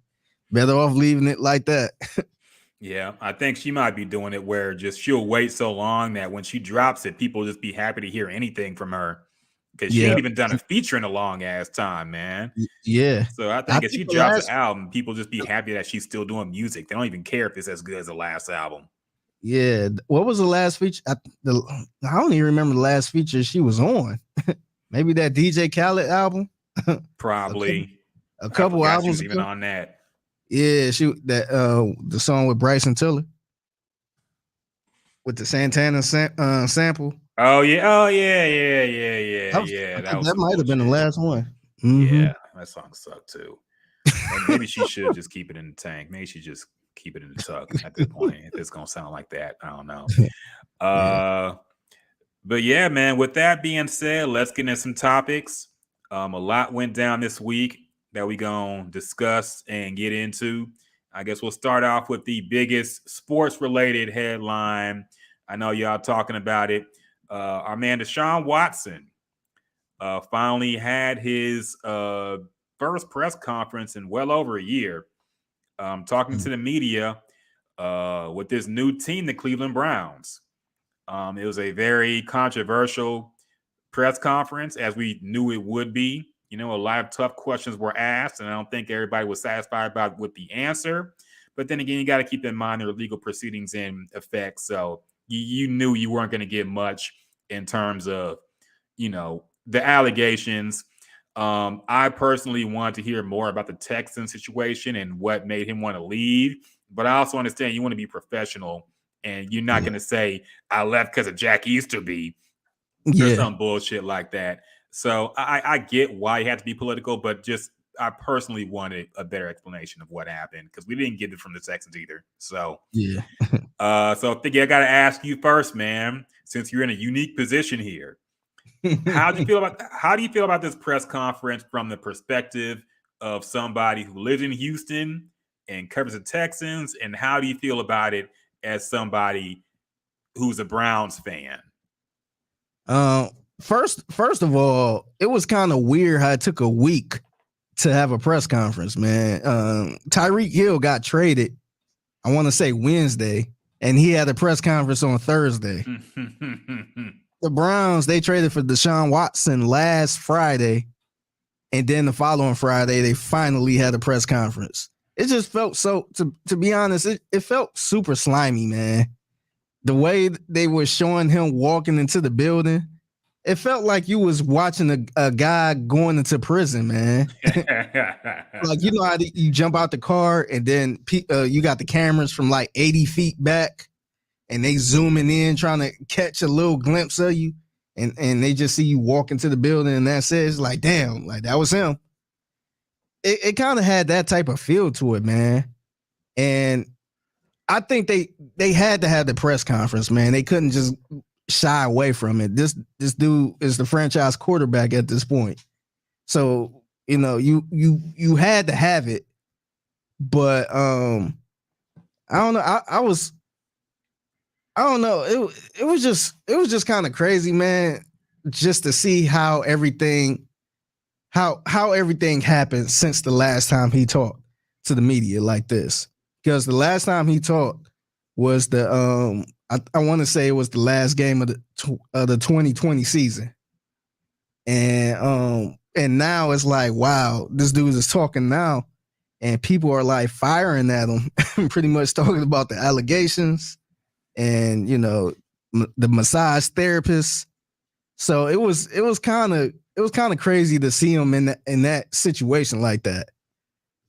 A: Better off leaving it like that.
B: Yeah, I think she might be doing it where just she'll wait so long that when she drops it, people just be happy to hear anything from her. Because she ain't even done a feature in a long ass time, man.
A: Yeah.
B: So I think if she drops an album, people just be happy that she's still doing music. They don't even care if it's as good as the last album.
A: Yeah. What was the last feature? I don't even remember the last feature she was on. Maybe that DJ Khaled album.
B: Probably.
A: A couple albums
B: she was even on that.
A: Yeah, the song with Bryson Tiller with the Santana sample.
B: Oh yeah,
A: That might have been the last one.
B: Mm-hmm. Yeah, that song sucked too. Maybe she should just keep it in the tank. Maybe she just keep it in the tuck at this point. If it's gonna sound like that, I don't know. But yeah, man. With that being said, let's get into some topics. A lot went down this week that we gonna discuss and get into. I guess we'll start off with the biggest sports-related headline. I know y'all talking about it. Our man Deshaun Watson finally had his first press conference in well over a year, talking to the media with this new team, the Cleveland Browns. It was a very controversial press conference, as we knew it would be. A lot of tough questions were asked, and I don't think everybody was satisfied with the answer. But then again, you got to keep in mind there are legal proceedings in effect. So you knew you weren't going to get much in terms of, the allegations. I personally wanted to hear more about the Texans situation and what made him want to leave. But I also understand you want to be professional, and you're not going to say, I left because of Jack Easterby or some bullshit like that. So I get why you had to be political, but I personally wanted a better explanation of what happened because we didn't get it from the Texans either. So
A: yeah.
B: So Figgy, I got to ask you first, man, since you're in a unique position here. How do you feel about this press conference from the perspective of somebody who lives in Houston and covers the Texans, and how do you feel about it as somebody who's a Browns fan?
A: First of all, it was kind of weird how it took a week to have a press conference, man. Tyreek Hill got traded, I want to say Wednesday, and he had a press conference on Thursday. The Browns, they traded for Deshaun Watson last Friday, and then the following Friday, they finally had a press conference. It just felt to be honest, it felt super slimy, man. The way they were showing him walking into the building, it felt like you was watching a guy going into prison, man. Like, how you jump out the car and then you got the cameras from like 80 feet back and they zooming in trying to catch a little glimpse of you, and they just see you walk into the building, and that's it. It's like, damn, like that was him. It kind of had that type of feel to it, man. And I think they had to have the press conference, man. They couldn't just shy away from it. This dude is the franchise quarterback at this point. So, you had to have it. But I don't know. I don't know. It was just kind of crazy, man, just to see how everything happened since the last time he talked to the media like this. Because the last time he talked was I want to say it was the last game of the 2020 season. And now it's like, wow, this dude is talking now, and people are like firing at him, pretty much talking about the allegations and the massage therapist. So it was kind of it was kind of crazy to see him in that situation like that.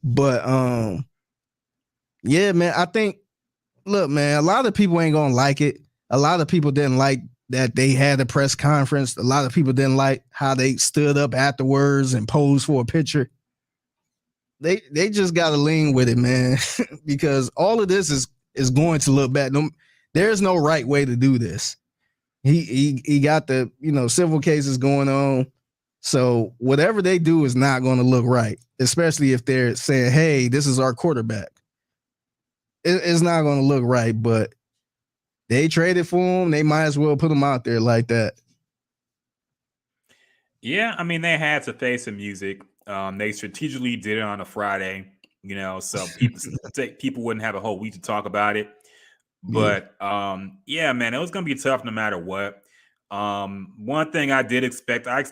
A: But yeah, man, I think, look, man, a lot of people ain't gonna like it. A lot of people didn't like that they had a press conference. A lot of people didn't like how they stood up afterwards and posed for a picture. They just gotta lean with it, man, because all of this is going to look bad. There's no right way to do this. He got the civil cases going on, so whatever they do is not going to look right, especially if they're saying, "Hey, this is our quarterback." It's not going to look right, but they traded for him. They might as well put him out there like that.
B: Yeah, I mean, they had to face some music. They strategically did it on a Friday, so people wouldn't have a whole week to talk about it. But yeah, man, it was gonna be tough no matter what. One thing I did expect, I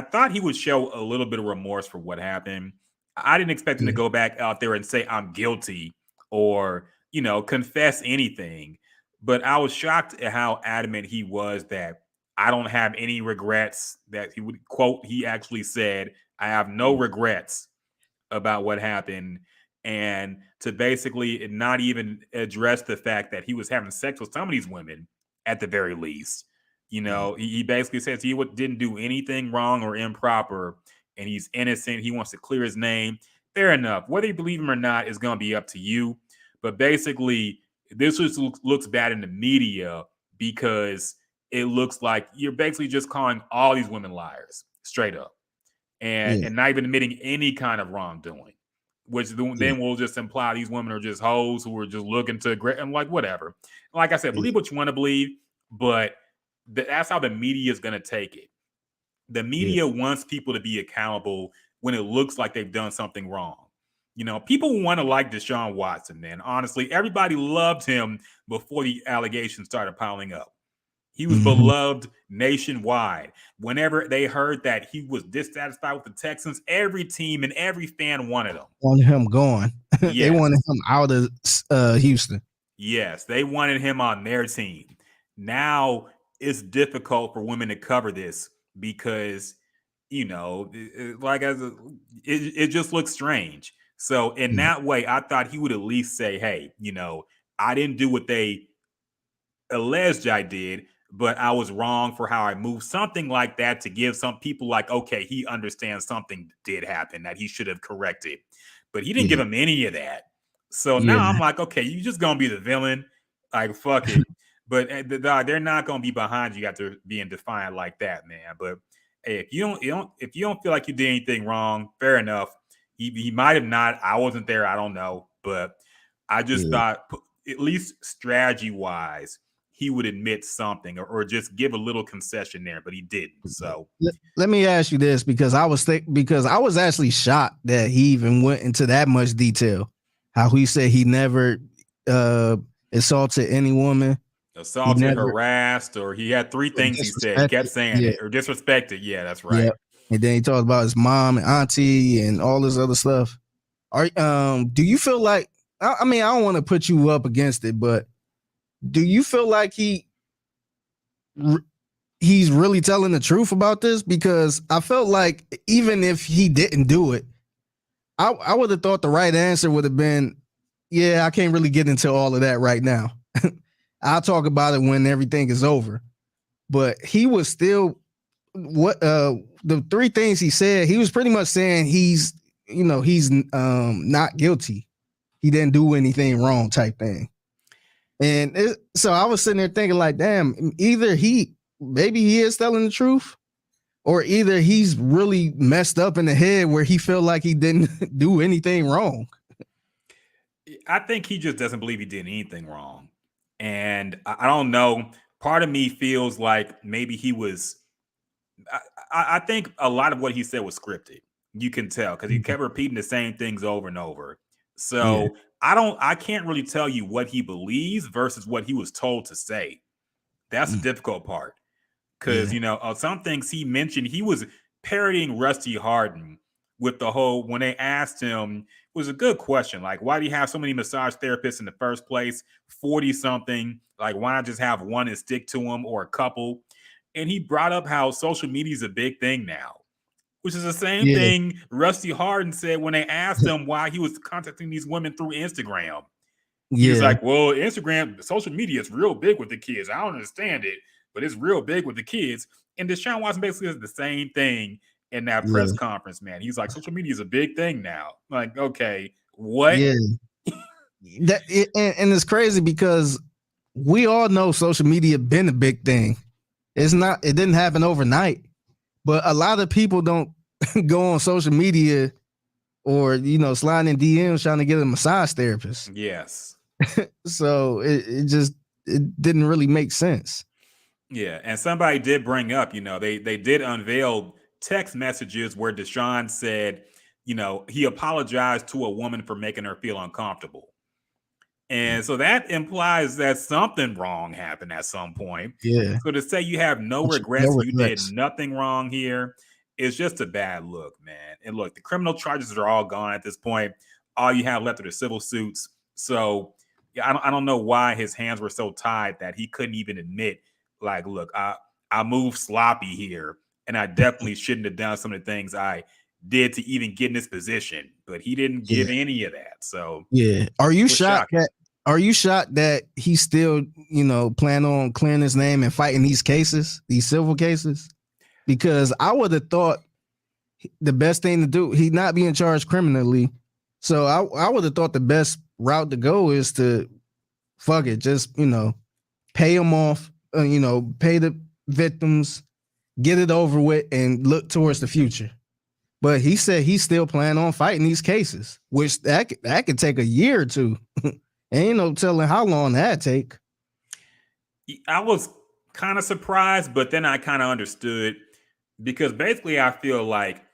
B: thought he would show a little bit of remorse for what happened. I didn't expect him to go back out there and say I'm guilty or confess anything. But I was shocked at how adamant he was that I don't have any regrets. That he would quote, he actually said, I have no regrets about what happened, and to basically not even address the fact that he was having sex with some of these women at the very least. He basically says he didn't do anything wrong or improper, and he's innocent. He wants to clear his name. Fair enough. Whether you believe him or not is going to be up to you. But basically, this just looks bad in the media because it looks like you're basically just calling all these women liars straight up and not even admitting any kind of wrongdoing, which then will just imply these women are just hoes who are just looking to and like whatever. Like I said, believe what you want to believe, but that's how the media is going to take it. The media wants people to be accountable when it looks like they've done something wrong. People want to like Deshaun Watson, man. Honestly, everybody loved him before the allegations started piling up. He was beloved nationwide. Whenever they heard that he was dissatisfied with the Texans, every team and every fan wanted him.
A: Wanted him gone.
B: Yes.
A: They wanted him out of Houston.
B: Yes, they wanted him on their team. Now it's difficult for women to cover this because, it just looks strange. So in that way, I thought he would at least say, hey, I didn't do what they alleged I did, but I was wrong for how I moved. Something like that to give some people like, okay, he understands something did happen that he should have corrected. But he didn't give him any of that. So now I'm like, okay, you just going to be the villain. Like, fuck it. But they're not going to be behind you after being defiant like that, man. But hey, if you don't feel like you did anything wrong, fair enough. He might have not. I wasn't there. I don't know. But I just thought, at least strategy-wise, he would admit something or just give a little concession there, but he didn't. So
A: let me ask you this, because I was actually shocked that he even went into that much detail. How he said he never assaulted any woman.
B: Assaulted, harassed, or he had three things he said. He kept saying it, or disrespected. Yeah, that's right. Yep.
A: And then he talked about his mom and auntie and all this other stuff. Do you feel like, I mean, I don't want to put you up against it, but do you feel like he's really telling the truth about this? Because I felt like even if he didn't do it, I would have thought the right answer would have been, yeah, I can't really get into all of that right now. I'll talk about it when everything is over. But he was still the three things he said, he was pretty much saying he's not guilty. He didn't do anything wrong type thing. And so I was sitting there thinking like, damn, either maybe he is telling the truth, or either he's really messed up in the head where he felt like he didn't do anything wrong.
B: I think he just doesn't believe he did anything wrong. And I don't know. Part of me feels like maybe he was, I think a lot of what he said was scripted. You can tell because he kept repeating the same things over and over. So I can't really tell you what he believes versus what he was told to say. That's the difficult part. Because, some things he mentioned, he was parodying Rusty Hardin with the whole, when they asked him, it was a good question. Like, why do you have so many massage therapists in the first place? 40 something. Like, why not just have one and stick to them, or a couple? and he brought up how social media is a big thing now, which is the same
A: Yeah.
B: thing Rusty Harden said when they asked him why he was contacting these women through Instagram. He was like, well, Instagram, social media is real big with the kids. I don't understand it, but it's real big with the kids. And Deshaun Watson basically says the same thing in that press conference, man. He's like, social media is a big thing now. Like, okay, what?
A: Yeah. And it's crazy because we all know social media been a big thing. It didn't happen overnight, but a lot of people don't go on social media or, slide in DMs trying to get a massage therapist.
B: Yes.
A: So it didn't really make sense.
B: Yeah. And somebody did bring up, they did unveil text messages where Deshaun said, he apologized to a woman for making her feel uncomfortable. And so that implies that something wrong happened at some point.
A: Yeah.
B: So to say you have no regrets, you did nothing wrong here, is just a bad look, man. And look, the criminal charges are all gone at this point. All you have left are the civil suits. So I don't know why his hands were so tied that he couldn't even admit, like, look, I moved sloppy here, and I definitely shouldn't have done some of the things I did to even get in this position. But he didn't give any of that. So
A: Are you shocked that he still, plan on clearing his name and fighting these cases, these civil cases? Because I would have thought the best thing to do, he's not being charged criminally. So I would have thought the best route to go is to just, pay him off, pay the victims, get it over with and look towards the future. But he said he's still planning on fighting these cases, which that could take a year or two. Ain't no telling how long that take.
B: I was kind of surprised, but then I kind of understood, because basically I feel like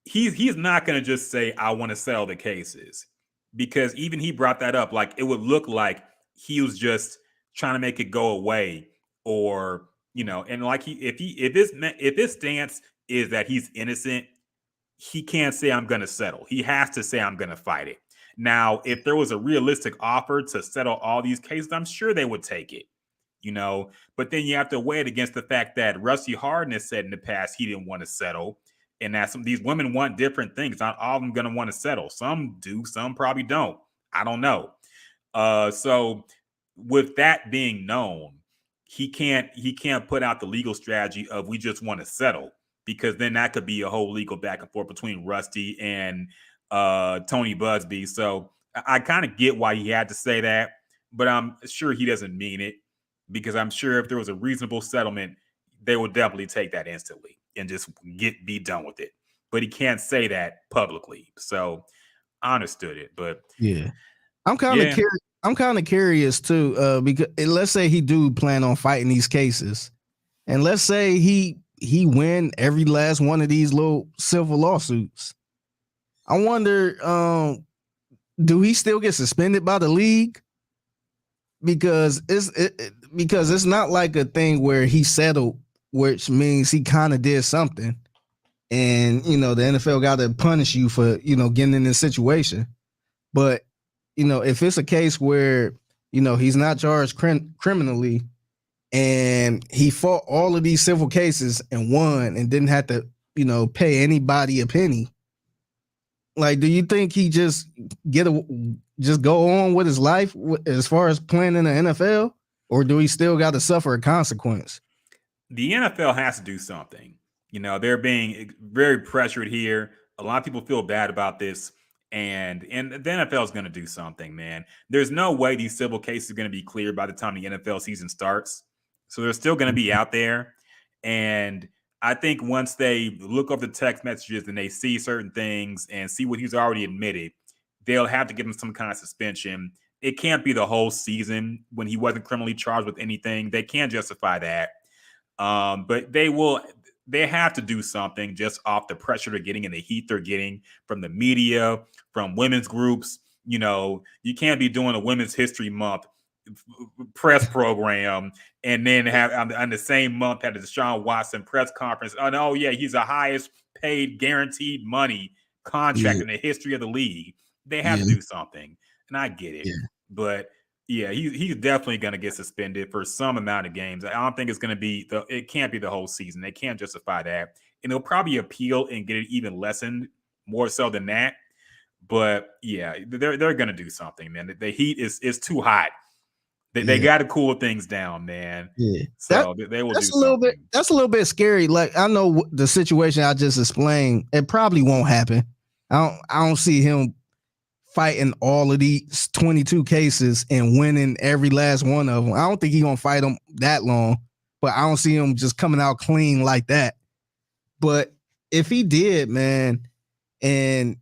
B: he's not going to just say, I want to settle the cases, because even he brought that up. Like, it would look like he was just trying to make it go away, or, and like if his stance is that he's innocent, he can't say I'm going to settle. He has to say I'm going to fight it. Now, if there was a realistic offer to settle all these cases, I'm sure they would take it, but then you have to weigh it against the fact that Rusty Harden has said in the past he didn't want to settle, and that some of these women want different things. Not all of them going to want to settle. Some do, some probably don't. I don't know. So with that being known, he can't put out the legal strategy of we just want to settle, because then that could be a whole legal back and forth between Rusty and Tony Busby. So I kind of get why he had to say that, but I'm sure he doesn't mean it, because I'm sure if there was a reasonable settlement, they would definitely take that instantly and just be done with it. But he can't say that publicly. So I understood it, but
A: yeah, I'm kind of curious. I'm kind of curious too, because let's say he do plan on fighting these cases, and let's say he win every last one of these little civil lawsuits. I wonder, do he still get suspended by the league? Because it's not like a thing where he settled, which means he kind of did something, and the NFL got to punish you for getting in this situation. But if it's a case where he's not charged criminally, and he fought all of these civil cases and won and didn't have to pay anybody a penny, like, do you think he just go on with his life as far as playing in the NFL, or do he still got to suffer a consequence?
B: The NFL has to do something. They're being very pressured here. A lot of people feel bad about this, and the NFL is going to do something, man. There's no way these civil cases are going to be cleared by the time the NFL season starts. So they're still going to be out there. And I think once they look over the text messages and they see certain things and see what he's already admitted, they'll have to give him some kind of suspension. It can't be the whole season when he wasn't criminally charged with anything. They can't justify that. But they have to do something just off the pressure they're getting and the heat they're getting from the media, from women's groups. You can't be doing a Women's History Month press program and then have on the same month had a Deshaun Watson press conference. Oh yeah, he's the highest paid guaranteed money contract in the history of the league. They have to do something, and I get it. But Yeah, he's definitely going to get suspended for some amount of games. I don't think it's going to be it can't be the whole season. They can't justify that, and they'll probably appeal and get it even lessened more so than that. But yeah, they're going to do something, man. The heat is too hot. They got to cool things down, man.
A: Yeah,
B: so they will do
A: a little
B: something.
A: That's a little bit scary. Like I know the situation I just explained. It probably won't happen. I don't see him fighting all of these 22 cases and winning every last one of them. I don't think he's gonna fight them that long, but I don't see him just coming out clean like that. But if he did, man, and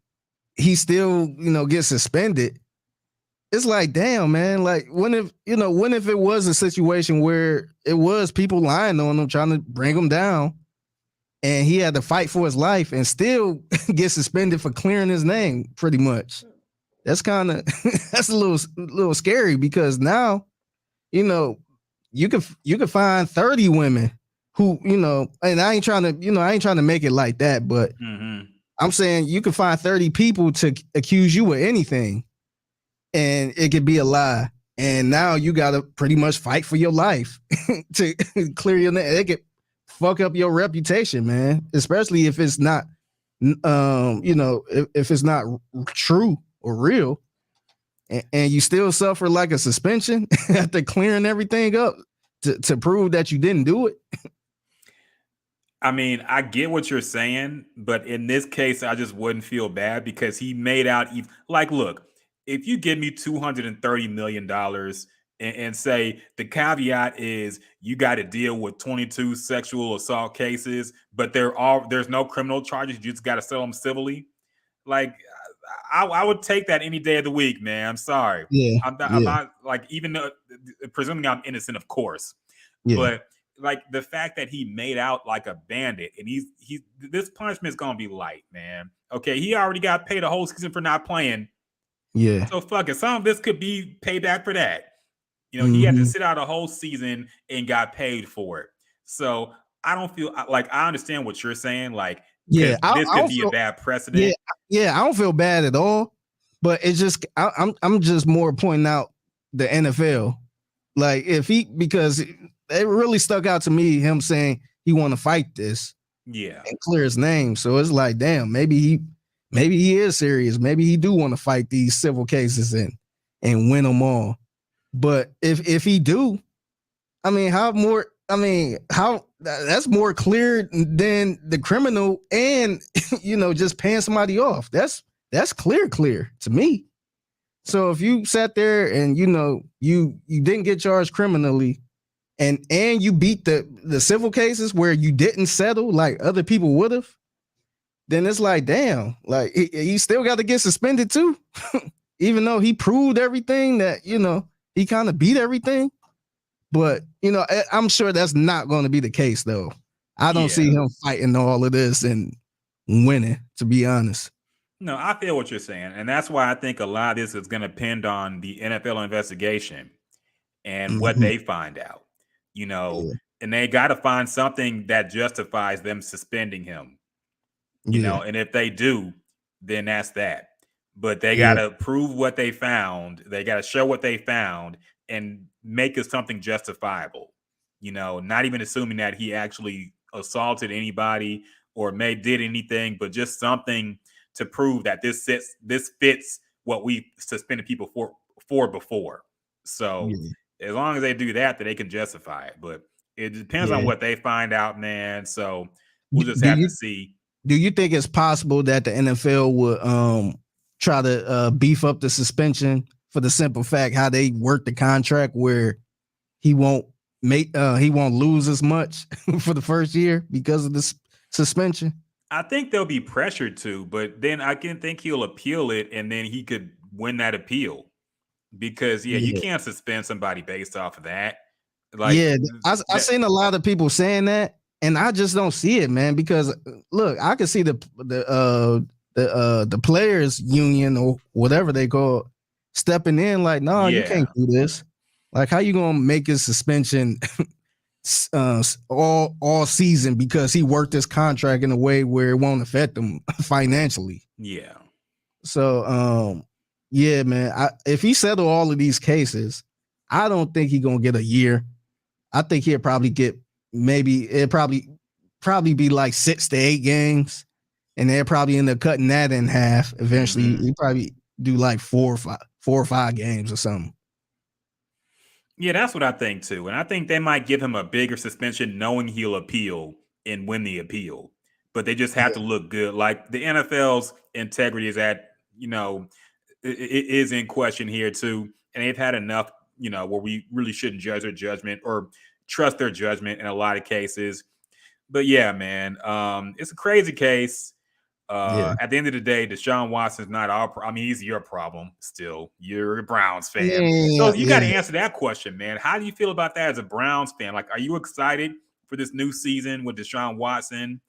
A: he still, gets suspended, it's like, damn, man. Like, when if it was a situation where it was people lying on him, trying to bring him down, and he had to fight for his life and still get suspended for clearing his name, pretty much. That's kind of that's a little scary because now, you could find 30 women who, and I ain't trying to make it like that, but I'm saying you can find 30 people to accuse you of anything, and it could be a lie. And now you got to pretty much fight for your life to clear your name. It could fuck up your reputation, man, especially if it's not, if it's not true or real, and you still suffer like a suspension after clearing everything up to prove that you didn't do it.
B: I mean, I get what you're saying, but in this case, I just wouldn't feel bad because he made out like, look, if you give me $230 million and say the caveat is you got to deal with 22 sexual assault cases, but there's no criminal charges, you just got to settle them civilly. Like, I would take that any day of the week, man. I'm sorry.
A: Yeah,
B: I'm not like, even though presuming I'm innocent, of course. Yeah. But like the fact that he made out like a bandit and he's this punishment is gonna be light, man. Okay, he already got paid a whole season for not playing.
A: Yeah.
B: So fuck it. Some of this could be payback for that. He had to sit out a whole season and got paid for it. So I don't feel like I understand what you're saying. Like, this could be a bad precedent.
A: Yeah, I don't feel bad at all, but it's just I'm just more pointing out the NFL. Like because it really stuck out to me, him saying he want to fight this, and clear his name. So it's like, damn, maybe he is serious. Maybe he do want to fight these civil cases and win them all. But if he do, I mean, how that's more clear than the criminal and just paying somebody off. That's clear to me. So if you sat there and you didn't get charged criminally and you beat the civil cases where you didn't settle like other people would have, then it's like, damn, like he still got to get suspended too, even though he proved everything that he kind of beat everything. But, I'm sure that's not going to be the case, though. I don't see him fighting all of this and winning, to be honest.
B: No, I feel what you're saying. And that's why I think a lot of this is going to depend on the NFL investigation and what they find out, and they got to find something that justifies them suspending him, and if they do, then that's that. But they got to prove what they found. They got to show what they found and make it something justifiable, not even assuming that he actually assaulted anybody or did anything, but just something to prove that this fits what we suspended people for before. So as long as they do that, then they can justify it. But it depends on what they find out, man. So we'll just have to see.
A: Do you think it's possible that the NFL would try to beef up the suspension for the simple fact how they work the contract where he won't lose as much for the first year because of this suspension?
B: I think they'll be pressured to, but then I can think he'll appeal it and then he could win that appeal because you can't suspend somebody based off of that. Like,
A: I've seen a lot of people saying that, and I just don't see it, man. Because look, I can see the players union or whatever they call it, stepping in like, no, you can't do this. Like, how you gonna make his suspension all season because he worked his contract in a way where it won't affect him financially?
B: Yeah.
A: So, man, if he settled all of these cases, I don't think he's gonna get a year. I think he'll probably get probably be like 6 to 8 games, and they'll probably end up cutting that in half. Eventually, he probably do like 4 or 5 games or something.
B: Yeah, that's what I think too. And I think they might give him a bigger suspension knowing he'll appeal and win the appeal. But they just have to look good. Like the NFL's integrity is is in question here too. And they've had enough, where we really shouldn't judge their judgment or trust their judgment in a lot of cases. But yeah, man, it's a crazy case. At the end of the day, Deshaun Watson's not he's your problem still. You're a Browns fan. So you got to answer that question, man. How do you feel about that as a Browns fan? Like, are you excited for this new season with Deshaun Watson?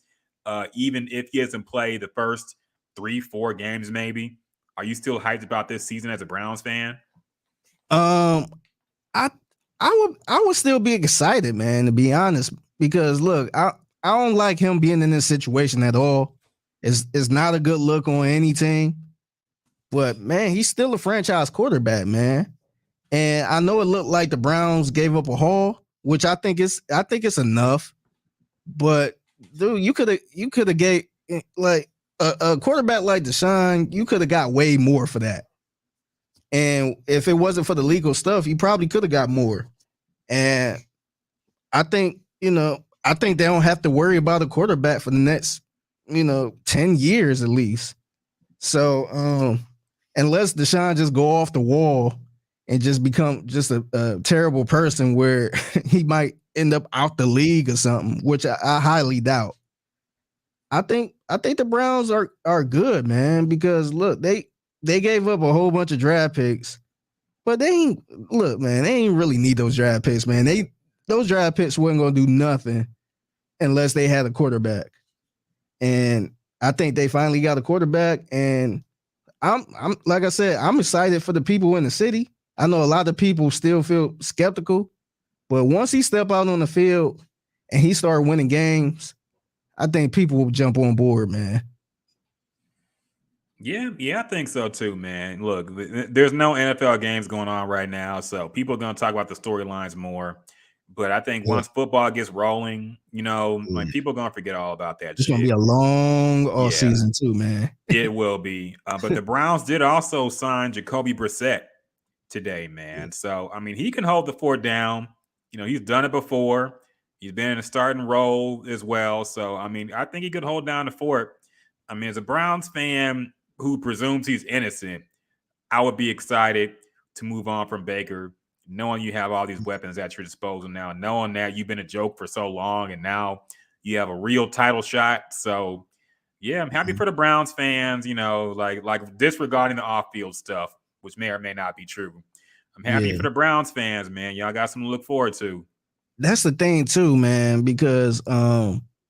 B: Even if he hasn't played the first 3-4 games, maybe, are you still hyped about this season as a Browns fan?
A: I would still be excited, man, to be honest, because look, I don't like him being in this situation at all. It's not a good look on any team. But man, he's still a franchise quarterback, man. And I know it looked like the Browns gave up a haul, which I think it's enough. But dude, you could have gave like a quarterback like Deshaun, you could have got way more for that. And if it wasn't for the legal stuff, you probably could have got more. And I think they don't have to worry about a quarterback for the next 10 years at least. So unless Deshaun just go off the wall and just become just a terrible person where he might end up out the league or something, which I highly doubt. I think the Browns are good, man, because look, they gave up a whole bunch of draft picks, but they ain't really need those draft picks, man. Those draft picks weren't gonna do nothing unless they had a quarterback. And I think they finally got a quarterback, and I'm like I said, I'm excited for the people in the city. I know a lot of people still feel skeptical, but once he step out on the field and he start winning games, I think people will jump on board, man.
B: Yeah, I think so too, man. Look, there's no NFL games going on right now, so people are going to talk about the storylines more. But I think once football gets rolling, people are going to forget all about that.
A: It's going to be a long off season too, man.
B: It will be. But the Browns did also sign Jacoby Brissett today, man. So, he can hold the fort down. He's done it before. He's been in a starting role as well. So, I think he could hold down the fort. As a Browns fan who presumes he's innocent, I would be excited to move on from Baker, knowing you have all these weapons at your disposal now, knowing that you've been a joke for so long and now you have a real title shot. So, yeah, I'm happy for the Browns fans, like disregarding the off-field stuff, which may or may not be true. I'm happy for the Browns fans, man. Y'all got something to look forward to.
A: That's the thing too, man, because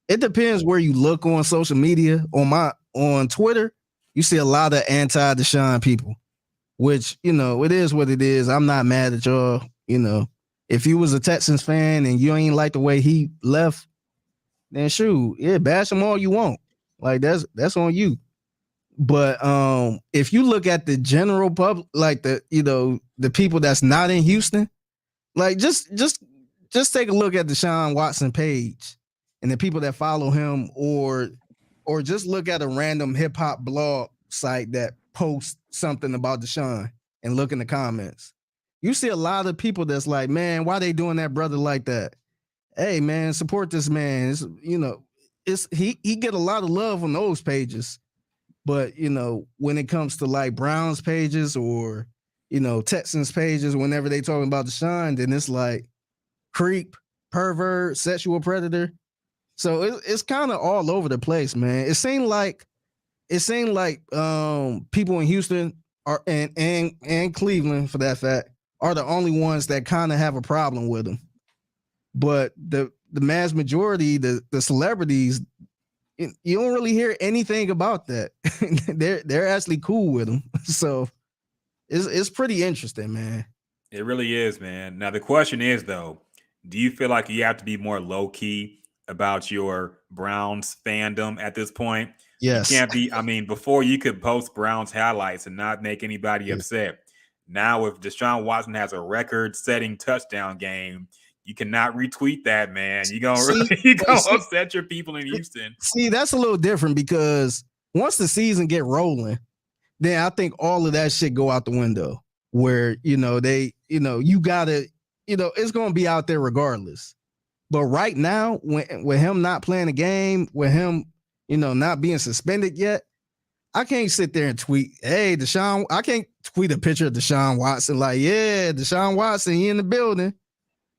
A: it depends where you look on social media. On Twitter, you see a lot of anti-Deshaun people, which, it is what it is. I'm not mad at y'all. If you was a Texans fan and you ain't like the way he left, then shoot, bash him all you want. Like that's on you. But if you look at the general public, like the people that's not in Houston, like just take a look at the Deshaun Watson page and the people that follow him, or just look at a random hip hop blog site that posts something about Deshaun and look in the comments. You see a lot of people that's like, man, why they doing that brother like that? Hey, man, support this man. He get a lot of love on those pages. But, when it comes to like Browns pages or, Texans pages, whenever they talking about Deshaun, then it's like creep, pervert, sexual predator. So it's kind of all over the place, man. It seemed like people in Houston are and Cleveland, for that fact, are the only ones that kind of have a problem with him. But the mass majority, the celebrities, you don't really hear anything about that. they're actually cool with him. So it's pretty interesting, man.
B: It really is, man. Now the question is though, do you feel like you have to be more low key about your Browns fandom at this point?
A: Yes.
B: You can't be, before you could post Browns highlights and not make anybody upset. Now, if Deshaun Watson has a record-setting touchdown game, you cannot retweet that, man. You're gonna upset your people in Houston.
A: See, that's a little different because once the season get rolling, then I think all of that shit go out the window. Where you gotta, it's gonna be out there regardless. But right now, with him not playing a game, with him, not being suspended yet, I can't sit there and tweet, hey, Deshaun. I can't tweet a picture of Deshaun Watson like, yeah, Deshaun Watson, he in the building,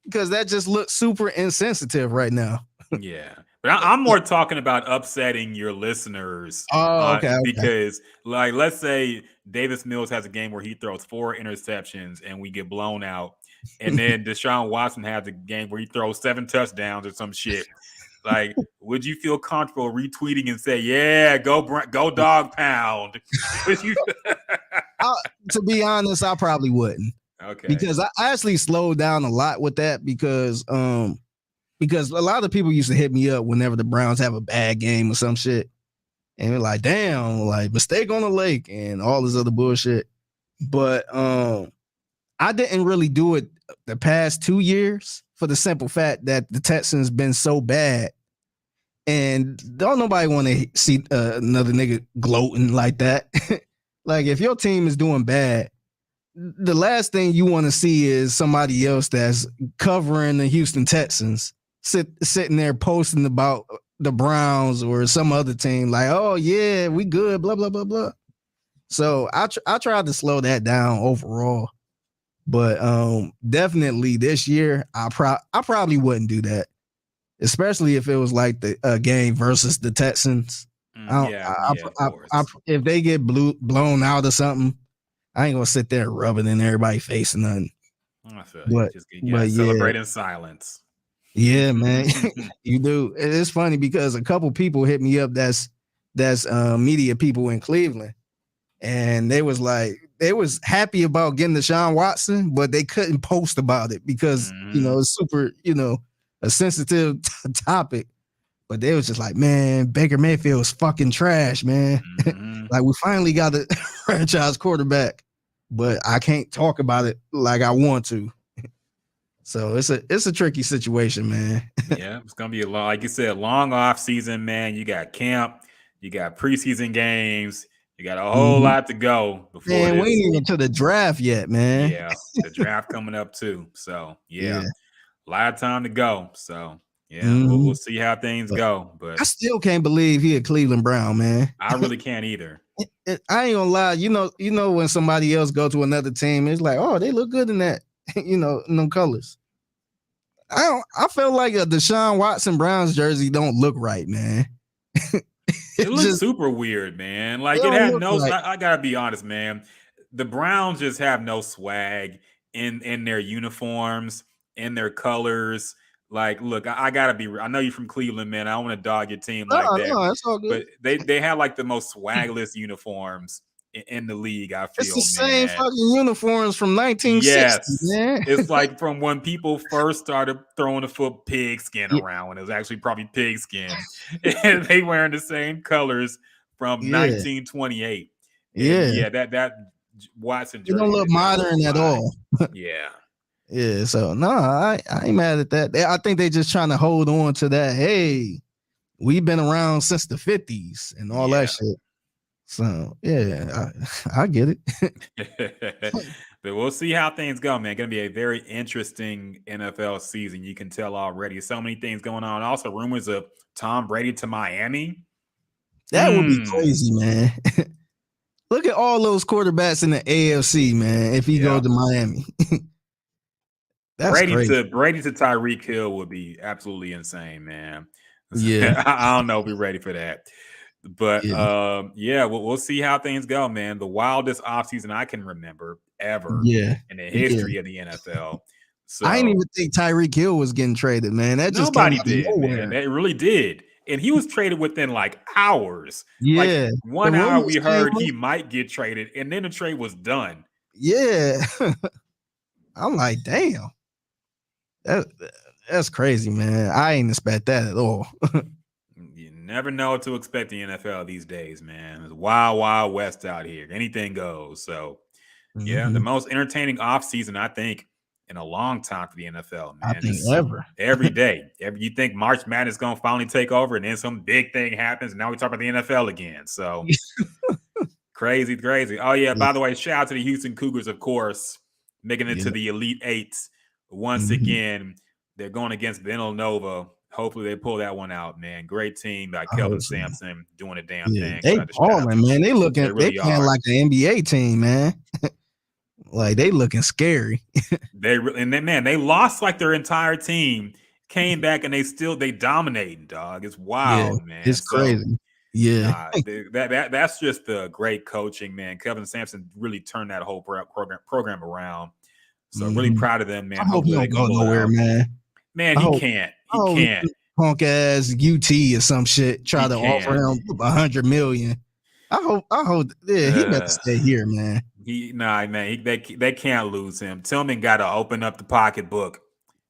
A: because that just looks super insensitive right now.
B: Yeah. But I'm more talking about upsetting your listeners.
A: Oh, okay.
B: Because, like, let's say Davis Mills has a game where he throws 4 interceptions and we get blown out. And then Deshaun Watson has a game where he throws 7 touchdowns or some shit. Like, would you feel comfortable retweeting and say, yeah, go dog pound?
A: To be honest, I probably wouldn't.
B: Okay.
A: Because I actually slowed down a lot with that because a lot of people used to hit me up whenever the Browns have a bad game or some shit. And they're like, damn, like mistake on the lake and all this other bullshit. But I didn't really do it the past 2 years for the simple fact that the Texans been so bad. And don't nobody want to see another nigga gloating like that. Like, if your team is doing bad, the last thing you want to see is somebody else that's covering the Houston Texans sitting there posting about the Browns or some other team like, oh, yeah, we good, blah, blah, blah, blah. So I tried to slow that down overall. But definitely this year, I probably wouldn't do that, especially if it was like the game versus the Texans. If they get blown out or something, I ain't gonna sit there rubbing in everybody's face or nothing.
B: I feel but celebrate in silence.
A: Yeah, man, you do. It's funny because a couple people hit me up that's media people in Cleveland, and they was happy about getting Deshaun Watson, but they couldn't post about it because it's super a sensitive topic. But they was just like, man, Baker Mayfield is fucking trash, man. Like, we finally got a franchise quarterback, but I can't talk about it like I want to. So it's a tricky situation, man.
B: Yeah, it's gonna be like you said, long off season, man. You got camp, you got preseason games, you got a whole lot to go before.
A: Man, we ain't even to the draft yet, man.
B: Yeah, the draft coming up too. So yeah, a lot of time to go. So yeah, we'll see how things go. But
A: I still can't believe he a Cleveland Brown, man.
B: I really can't either.
A: I ain't gonna lie. You know when somebody else go to another team, it's like, oh, they look good in that, in them colors. I feel like a Deshaun Watson Browns jersey don't look right, man.
B: It looks super weird, man. Like, it had no. I gotta be honest, man. The Browns just have no swag in their uniforms, in their colors. Like, look, I gotta be. I know you're from Cleveland, man. I don't want to dog your team like that.
A: No, that's all good.
B: But they have like the most swagless uniforms in the league. I feel
A: it's the same fucking uniforms from 1960.
B: Yes,
A: man.
B: It's like from when people first started throwing the foot pigskin around, when it was actually probably pigskin, and they wearing the same colors from 1928. And that Watson jersey.
A: You don't look modern at all.
B: Yeah.
A: So no, I ain't mad at that. I think they just trying to hold on to that. Hey, we've been around since the 50s and all that shit. So yeah, I get it.
B: But we'll see how things go, man. Going to be a very interesting NFL season. You can tell already. So many things going on. Also, rumors of Tom Brady to Miami.
A: That would be crazy, man. Look at all those quarterbacks in the AFC, man. If he goes to Miami.
B: Brady to Tyreek Hill would be absolutely insane, man.
A: Yeah.
B: I don't know if we're ready for that. But we'll see how things go, man. The wildest offseason I can remember ever in the history of the NFL. So
A: I didn't even think Tyreek Hill was getting traded, man. That just
B: nobody did, man. It really did. And he was traded within like hours.
A: Yeah.
B: Like 1 hour we heard he might get traded, and then the trade was done.
A: Yeah. I'm like, damn. That's crazy, man. I ain't expect that at all.
B: You never know what to expect in the NFL these days, man. It's wild, wild west out here. Anything goes. So Yeah, the most entertaining offseason, I think, in a long time for the NFL, man.
A: I think ever.
B: Every day. You think March Madness is going to finally take over, and then some big thing happens, and now we talk about the NFL again. So crazy. Oh, yeah, by the way, shout out to the Houston Cougars, of course, making it to the Elite Eight. Once again, they're going against Villanova. Hopefully they pull that one out, man. Great team by Kelvin Sampson doing a damn thing.
A: They balling, man. They playing like an NBA team, man. Like they looking scary.
B: They lost like their entire team, came back and they dominating, dog. It's wild, man.
A: It's crazy. Yeah,
B: that's just the great coaching, man. Kelvin Sampson really turned that whole program around. So really proud of them, man.
A: I hope he don't go nowhere, man.
B: Man, he can't. He can't.
A: Punk ass UT or some shit. Try to offer him $100 million. I hope. Yeah, he better stay here, man.
B: They can't lose him. Tillman got to open up the pocketbook.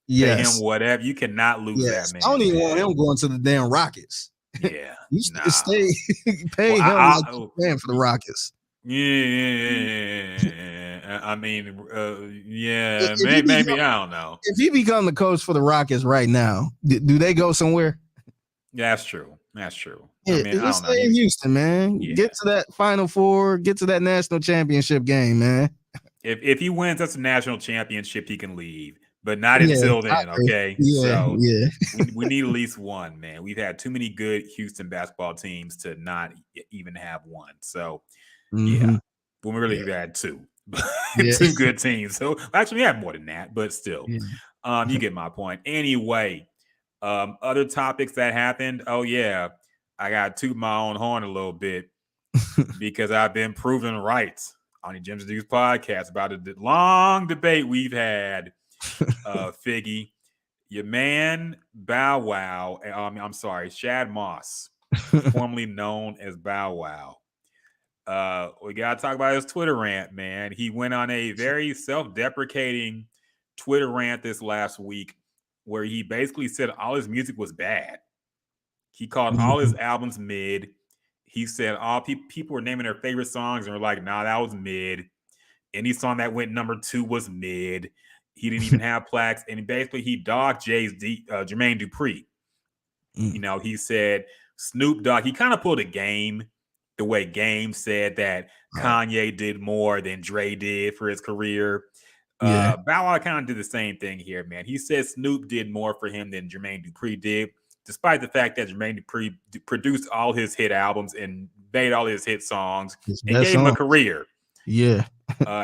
B: Pay him whatever. You cannot lose that, man.
A: I don't even want him going to the damn Rockets.
B: Yeah,
A: you stay. Pay him like you're paying for the Rockets.
B: Yeah. I mean, maybe I don't know.
A: If he become the coach for the Rockets right now, do they go somewhere?
B: Yeah, that's true.
A: Yeah, I mean, stay in Houston, man. Yeah. Get to that Final Four. Get to that national championship game, man.
B: If he wins us a national championship, he can leave, but not until then. Okay.
A: Yeah.
B: we need at least one, man. We've had too many good Houston basketball teams to not even have one. So, yeah, when we really had two. Two good teams. So actually we have more than that, but still. You get my point. Anyway, other topics that happened. Oh yeah, I got to toot my own horn a little bit because I've been proven right on the Gems and Dudes podcast about the long debate we've had. Figgy, your man Bow Wow. I'm sorry, Shad Moss, formerly known as Bow Wow. We gotta talk about his Twitter rant, man. He went on a very self-deprecating Twitter rant this last week where he basically said all his music was bad. He called all his albums mid. He said all people were naming their favorite songs and were like, nah, that was mid. Any song that went number 2 was mid. He didn't even have plaques. And basically he dogged Jermaine Dupri. You know, he said Snoop Dogg, he kind of pulled a Game, the way Game said that Kanye did more than Dre did for his career. Bow Wow kind of did the same thing here, man. He said Snoop did more for him than Jermaine Dupri did, despite the fact that Jermaine Dupri produced all his hit albums and made all his hit songs and gave him a career.
A: Yeah.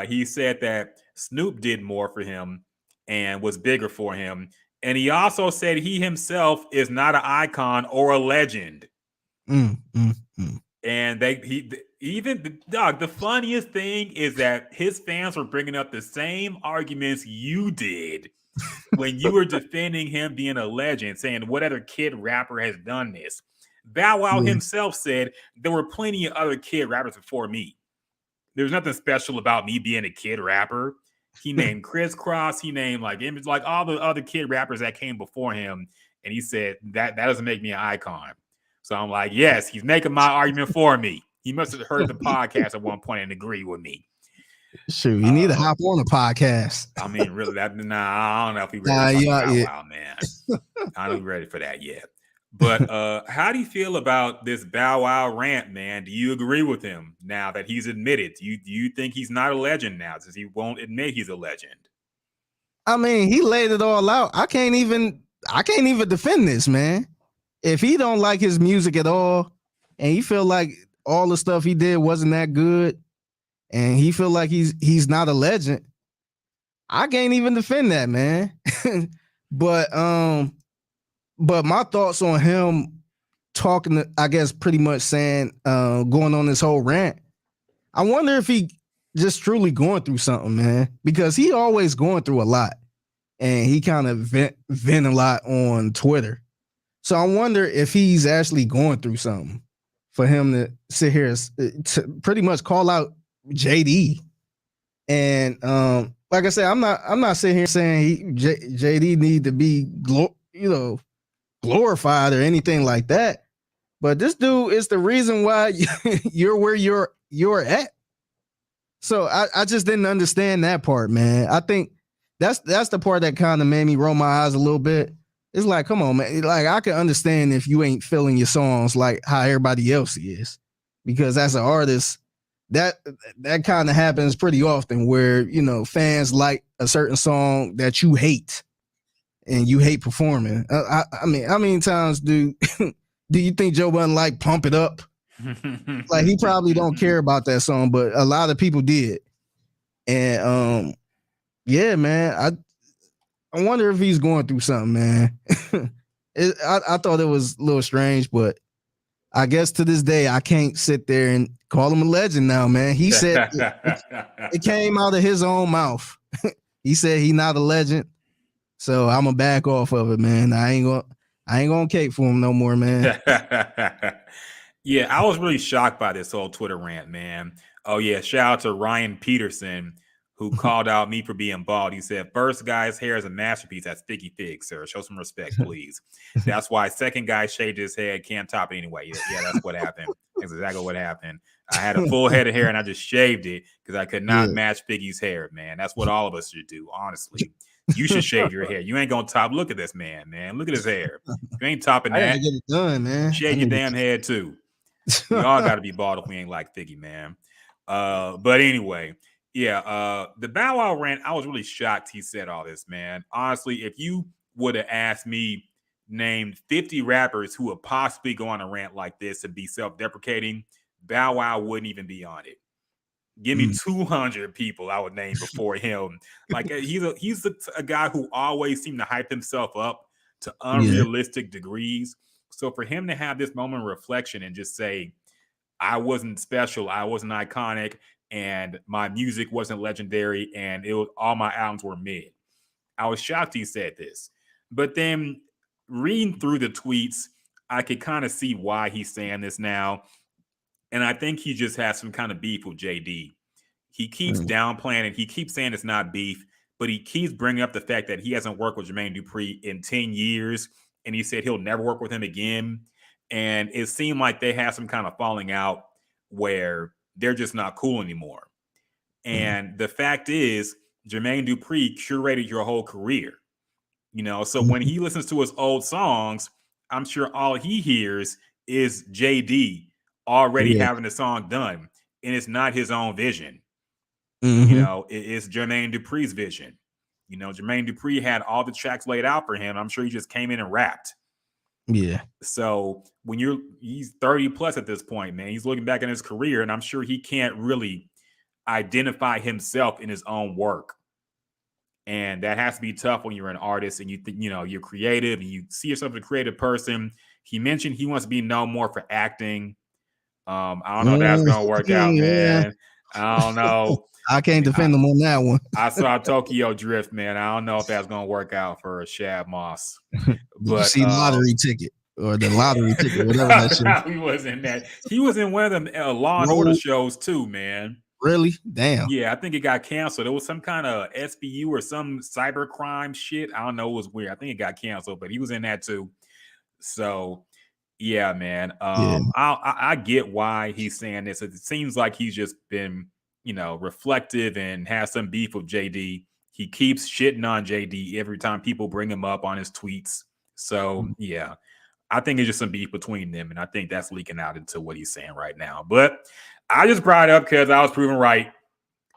B: He said that Snoop did more for him and was bigger for him. And he also said he himself is not an icon or a legend. And the funniest thing is that his fans were bringing up the same arguments you did when you were defending him being a legend, saying what other kid rapper has done this. Bow Wow himself said there were plenty of other kid rappers before me. There's nothing special about me being a kid rapper. He named Criss Cross. He named like all the other kid rappers that came before him. And he said that doesn't make me an icon. So I'm like, yes, he's making my argument for me. He must have heard the podcast at one point and agree with me.
A: Shoot, you need to hop on the podcast.
B: I mean, really, I don't know if we ready to talk about Bow Wow, man. I don't be ready for that yet. But how do you feel about this Bow Wow rant, man? Do you agree with him now that he's admitted? Do you think he's not a legend now since he won't admit he's a legend?
A: I mean, he laid it all out. I can't even defend this, man. If he don't like his music at all, and he feel like all the stuff he did wasn't that good, and he feel like he's not a legend, I can't even defend that, man. But my thoughts on him talking, I guess, pretty much saying, going on this whole rant, I wonder if he just truly going through something, man, because he always going through a lot, and he kind of vent a lot on Twitter. So I wonder if he's actually going through something for him to sit here to pretty much call out JD. And like I said, I'm not sitting here saying JD need to be glorified or anything like that. But this dude is the reason why you're where you're at. So I just didn't understand that part, man. I think that's the part that kind of made me roll my eyes a little bit. It's like, come on, man. Like, I can understand if you ain't feeling your songs like how everybody else is, because as an artist, that kind of happens pretty often where, you know, fans like a certain song that you hate and you hate performing. I mean, how many times do you think Joe Budden like Pump It Up? Like, he probably don't care about that song, but a lot of people did. And yeah, man, I wonder if he's going through something, man. I thought it was a little strange, but I guess to this day I can't sit there and call him a legend now, man. He said it came out of his own mouth. He said he's not a legend, so I'm gonna back off of it, man. I ain't gonna cape for him no more, man.
B: Yeah, I was really shocked by this whole Twitter rant, man. Oh yeah, shout out to Ryan Peterson, who called out me for being bald. He said, first guy's hair is a masterpiece. That's Figgy Fig, sir. Show some respect, please. That's why second guy shaved his head. Can't top it anyway. Yeah, that's what happened. That's exactly what happened. I had a full head of hair and I just shaved it because I could not match Figgy's hair, man. That's what all of us should do, honestly. You should shave your hair. You ain't gonna top. Look at this man. Look at his hair. You ain't topping that.
A: I gotta get it done, man.
B: Shave your damn head too. We all got to be bald if we ain't like Figgy, man. But anyway, yeah, the Bow Wow rant, I was really shocked he said all this, man. Honestly, if you would have asked me, named 50 rappers who would possibly go on a rant like this and be self-deprecating, Bow Wow wouldn't even be on it. Give me 200 people I would name before him. Like, he's a guy who always seemed to hype himself up to unrealistic degrees. So for him to have this moment of reflection and just say, I wasn't special, I wasn't iconic, and my music wasn't legendary, and all my albums were mid. I was shocked he said this. But then reading through the tweets, I could kind of see why he's saying this now. And I think he just has some kind of beef with JD. He keeps downplaying it. He keeps saying it's not beef, but he keeps bringing up the fact that he hasn't worked with Jermaine Dupri in 10 years. And he said he'll never work with him again. And it seemed like they had some kind of falling out where they're just not cool anymore. And the fact is, Jermaine Dupri curated your whole career. You know, so when he listens to his old songs, I'm sure all he hears is JD already having the song done. And it's not his own vision. You know, it's Jermaine Dupri's vision. You know, Jermaine Dupri had all the tracks laid out for him. I'm sure he just came in and rapped.
A: Yeah.
B: So when he's 30 plus at this point, man, he's looking back in his career, and I'm sure he can't really identify himself in his own work. And that has to be tough when you're an artist and you're creative and you see yourself as a creative person. He mentioned he wants to be known more for acting. I don't know if that's gonna work out, man. I don't know.
A: I can't defend him on that one.
B: I saw Tokyo Drift, man. I don't know if that's gonna work out for Shad Moss.
A: But you see Lottery Ticket or the Lottery Ticket, whatever that shit.
B: He was in that. He was in one of them Law and Order shows too, man.
A: Really? Damn.
B: Yeah, I think it got canceled. It was some kind of SBU or some cybercrime shit. I don't know. It was weird. I think it got canceled, but he was in that too. So yeah, man. I get why he's saying this. It seems like he's just been, reflective and has some beef with JD. He keeps shitting on JD every time people bring him up on his tweets. So yeah, I think it's just some beef between them, and I think that's leaking out into what he's saying right now. But I just brought it up because I was proven right.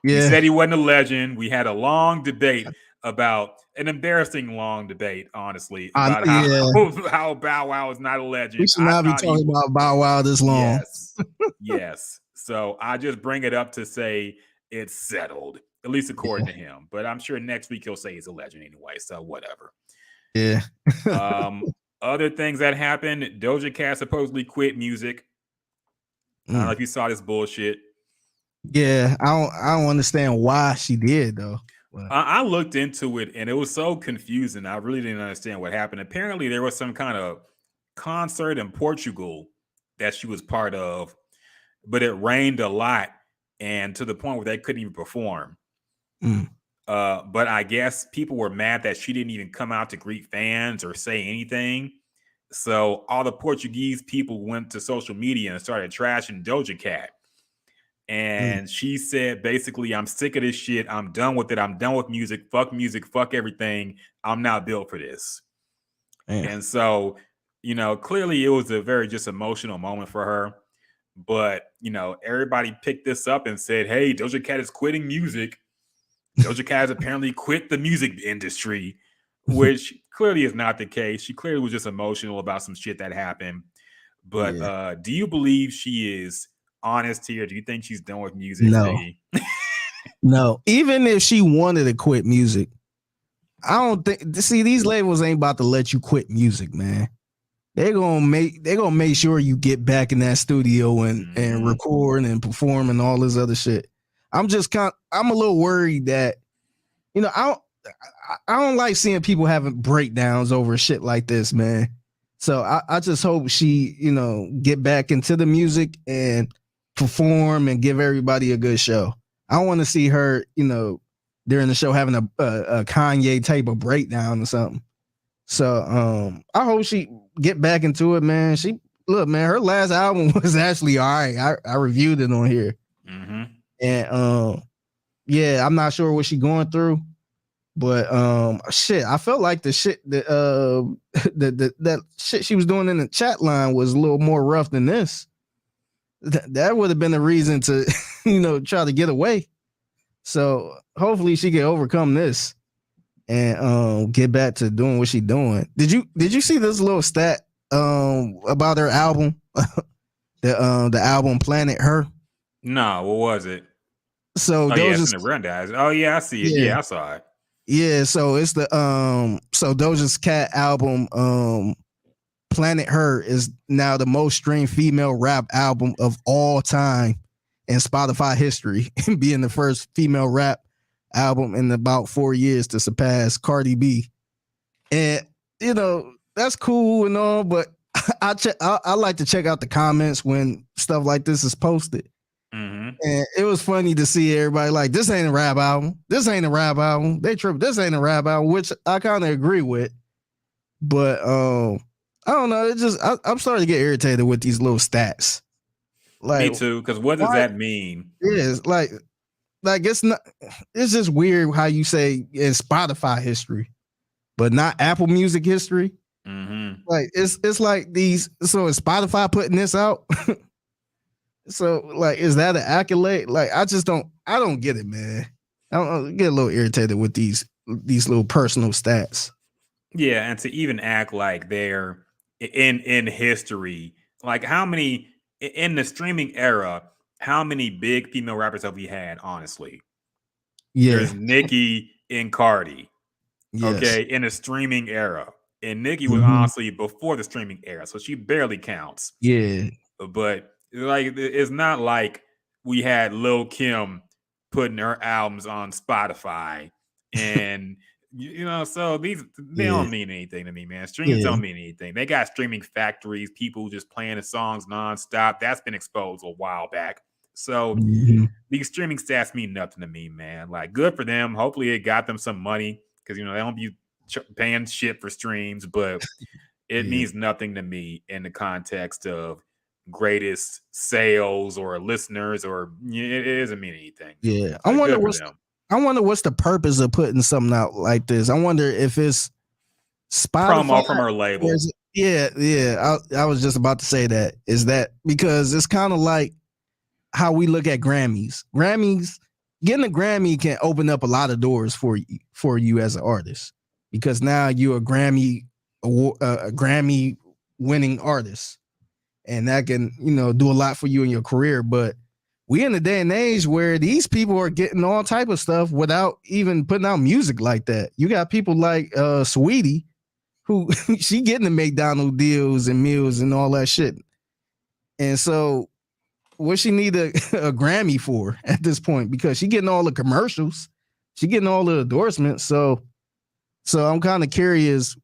B: Yeah. He said he wasn't a legend. We had a long debate about an embarrassing long debate, honestly, about how Bow Wow is not a legend.
A: We should not be talking about Bow Wow this long.
B: Yes. Yes. So I just bring it up to say it's settled, at least according to him. But I'm sure next week he'll say he's a legend anyway. So whatever.
A: Yeah.
B: Other things that happened, Doja Cat supposedly quit music. I don't know if you saw this bullshit.
A: Yeah, I don't understand why she did though.
B: I looked into it and it was so confusing. I really didn't understand what happened. Apparently, there was some kind of concert in Portugal that she was part of, but it rained a lot and to the point where they couldn't even perform. But I guess people were mad that she didn't even come out to greet fans or say anything. So all the Portuguese people went to social media and started trashing Doja Cat. And she said, basically, I'm sick of this shit. I'm done with it. I'm done with music. Fuck everything. I'm not built for this. And so, clearly it was a very just emotional moment for her. But, everybody picked this up and said, hey, Doja Cat is quitting music. Doja Cat has apparently quit the music industry, which clearly is not the case. She clearly was just emotional about some shit that happened. But do you believe she is honest here? Do you think she's done with music?
A: No. No. Even if she wanted to quit music, I don't think. See, these labels ain't about to let you quit music, man. They're gonna make sure you get back in that studio and record and perform and all this other shit. I'm a little worried that, I don't like seeing people having breakdowns over shit like this, man. So I just hope she, get back into the music and perform and give everybody a good show. I want to see her, during the show having a Kanye type of breakdown or something. So I hope she get back into it, man. Her last album was actually all right. I reviewed it on here. And yeah, I'm not sure what she's going through. But shit, I felt like the shit that shit she was doing in the chat line was a little more rough than this. That would have been a reason to, try to get away. So hopefully she can overcome this and get back to doing what she's doing. Did you see this little stat about her album? the album Planet Her?
B: No, what was it?
A: So
B: it's in the rundown. Oh yeah, I see it. Yeah, I saw it.
A: Yeah, so it's the Doja's Cat album, Planet Her is now the most streamed female rap album of all time in Spotify history, being the first female rap album in about 4 years to surpass Cardi B. And that's cool and all, but I like to check out the comments when stuff like this is posted. And it was funny to see everybody like, this ain't a rap album. This ain't a rap album. They trip. This ain't a rap album, which I kind of agree with. But I don't know. It just I'm starting to get irritated with these little stats. Like,
B: me too. Because what does that mean?
A: Yeah, like it's not. It's just weird how you say in Spotify history, but not Apple Music history. Like it's like these. So is Spotify putting this out? So, like, is that an accolade? Like, I don't get it, man. I get a little irritated with these little personal stats.
B: Yeah, and to even act like they're in history, like how many in the streaming era, how many big female rappers have we had, honestly?
A: Yeah.
B: There's Nicki and Cardi.
A: Yes.
B: Okay, in the streaming era. And Nicki was honestly before the streaming era, so she barely counts.
A: Yeah.
B: But like, it's not like we had Lil' Kim putting her albums on Spotify, and so they don't mean anything to me, man. Streaming don't mean anything. They got streaming factories, people just playing the songs nonstop. That's been exposed a while back. So these streaming stats mean nothing to me, man. Like, good for them. Hopefully, it got them some money because they don't be paying shit for streams, but it means nothing to me in the context of greatest sales or listeners, or it doesn't mean anything.
A: Yeah, I wonder what's the purpose of putting something out like this. I wonder if it's Spotify
B: promo from her label.
A: I was just about to say that. Is that because it's kind of like how we look at Grammys. Getting a Grammy can open up a lot of doors for you as an artist, because now you're a Grammy winning artist. And that can, do a lot for you in your career. But we in a day and age where these people are getting all type of stuff without even putting out music like that. You got people like Sweetie, who she getting the McDonald's deals and meals and all that shit. And so what she need a Grammy for at this point? Because she getting all the commercials. She getting all the endorsements. So I'm kind of curious,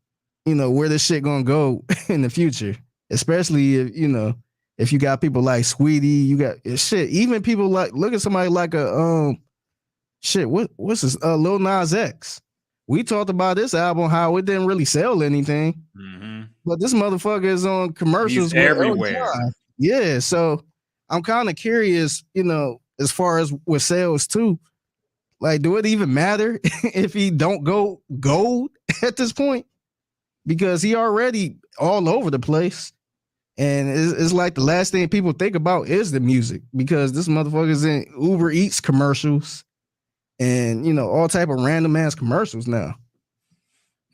A: where this shit gonna go in the future. Especially if, if you got people like Sweetie, you got shit. Even people like, look at somebody like what's this? Lil Nas X. We talked about this album, how it didn't really sell anything, but this motherfucker is on commercials
B: everywhere.
A: Yeah, so I'm kind of curious, as far as with sales too. Like, do it even matter if he don't go gold at this point? Because he already all over the place. And it's like the last thing people think about is the music, because this motherfucker's in Uber Eats commercials and, you know, all type of random ass commercials now.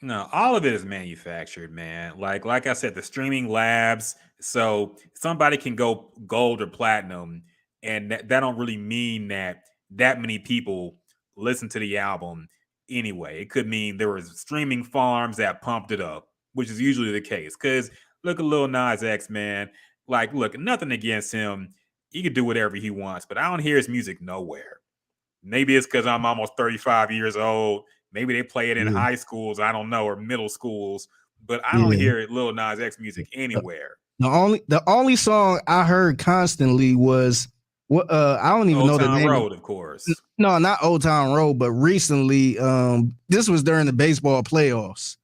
B: No, all of it is manufactured, man. Like I said, the streaming labs. So somebody can go gold or platinum, and that don't really mean that many people listen to the album anyway. It could mean there was streaming farms that pumped it up, which is usually the case. Because look at Lil Nas X, man. Like, look, nothing against him. He could do whatever he wants, but I don't hear his music nowhere. Maybe it's because I'm almost 35 years old. Maybe they play it in high schools, I don't know, or middle schools, but I don't hear Lil Nas X music anywhere.
A: The only song I heard constantly was what I don't even know the name.
B: Old Town Road, of course.
A: No, not Old Town Road, but recently, this was during the baseball playoffs.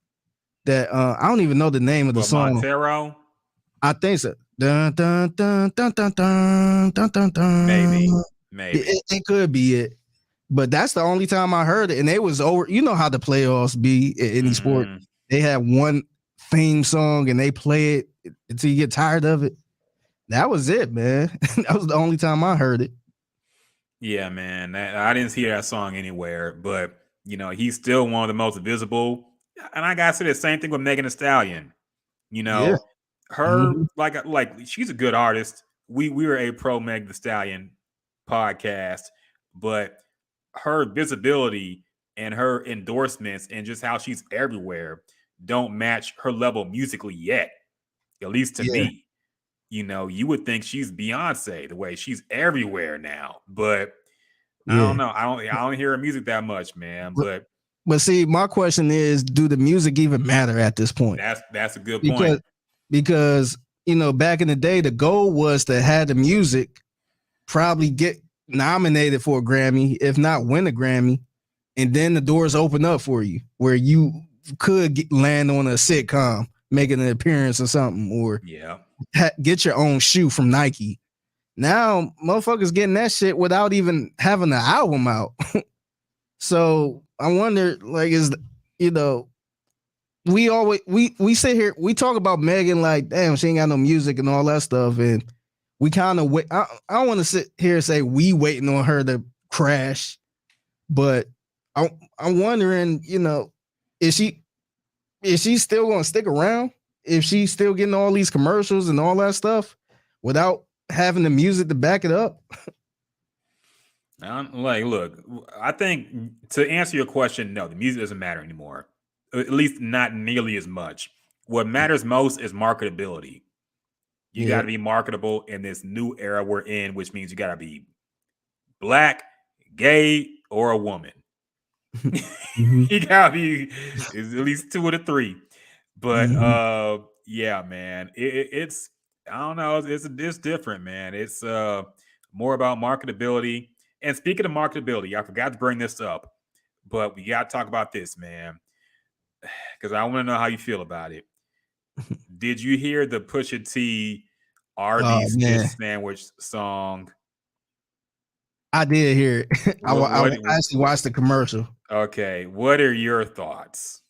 A: That I don't even know the name of the song.
B: Montero?
A: I think so. Dun, dun, dun, dun, dun, dun, dun, dun, dun.
B: Maybe.
A: It could be it. But that's the only time I heard it. And it was over. You know how the playoffs be in any sport. They have one theme song and they play it until you get tired of it. That was it, man. That was the only time I heard it.
B: Yeah, man. I didn't hear that song anywhere. But, you know, he's still one of the most visible. And I got to say the same thing with Megan Thee Stallion. You know, her, like she's a good artist. We were a pro Megan Thee Stallion podcast. But her visibility and her endorsements and just how she's everywhere don't match her level musically yet, at least to me. You know, you would think she's Beyonce the way she's everywhere now, but I don't know. I don't hear her music that much, man. But
A: see, my question is, do the music even matter at this point?
B: That's a good point.
A: Because you know, back in the day, the goal was to have the music probably get nominated for a Grammy, if not win a Grammy, and then the doors open up for you where you could land on a sitcom, making an appearance or something, or get your own shoe from Nike. Now motherfuckers getting that shit without even having the album out. So I wonder, like, is, you know, we sit here, we talk about Megan like, damn, she ain't got no music and all that stuff, and we kind of wait. I don't want to sit here and say we waiting on her to crash, but I'm wondering, you know, is she still going to stick around if she's still getting all these commercials and all that stuff without having the music to back it up?
B: Look, I think to answer your question, no, the music doesn't matter anymore. At least not nearly as much. What matters most is marketability. You got to be marketable in this new era we're in, which means you got to be black, gay, or a woman. You got to be at least two of the three. But yeah, man, it's I don't know, it's different, man. It's more about marketability. And speaking of marketability, I forgot to bring this up, but we got to talk about this, man, because I want to know how you feel about it. Did you hear the Pusha T Arby's fish sandwich song?
A: I did hear it. I actually watched the commercial.
B: Okay, what are your thoughts?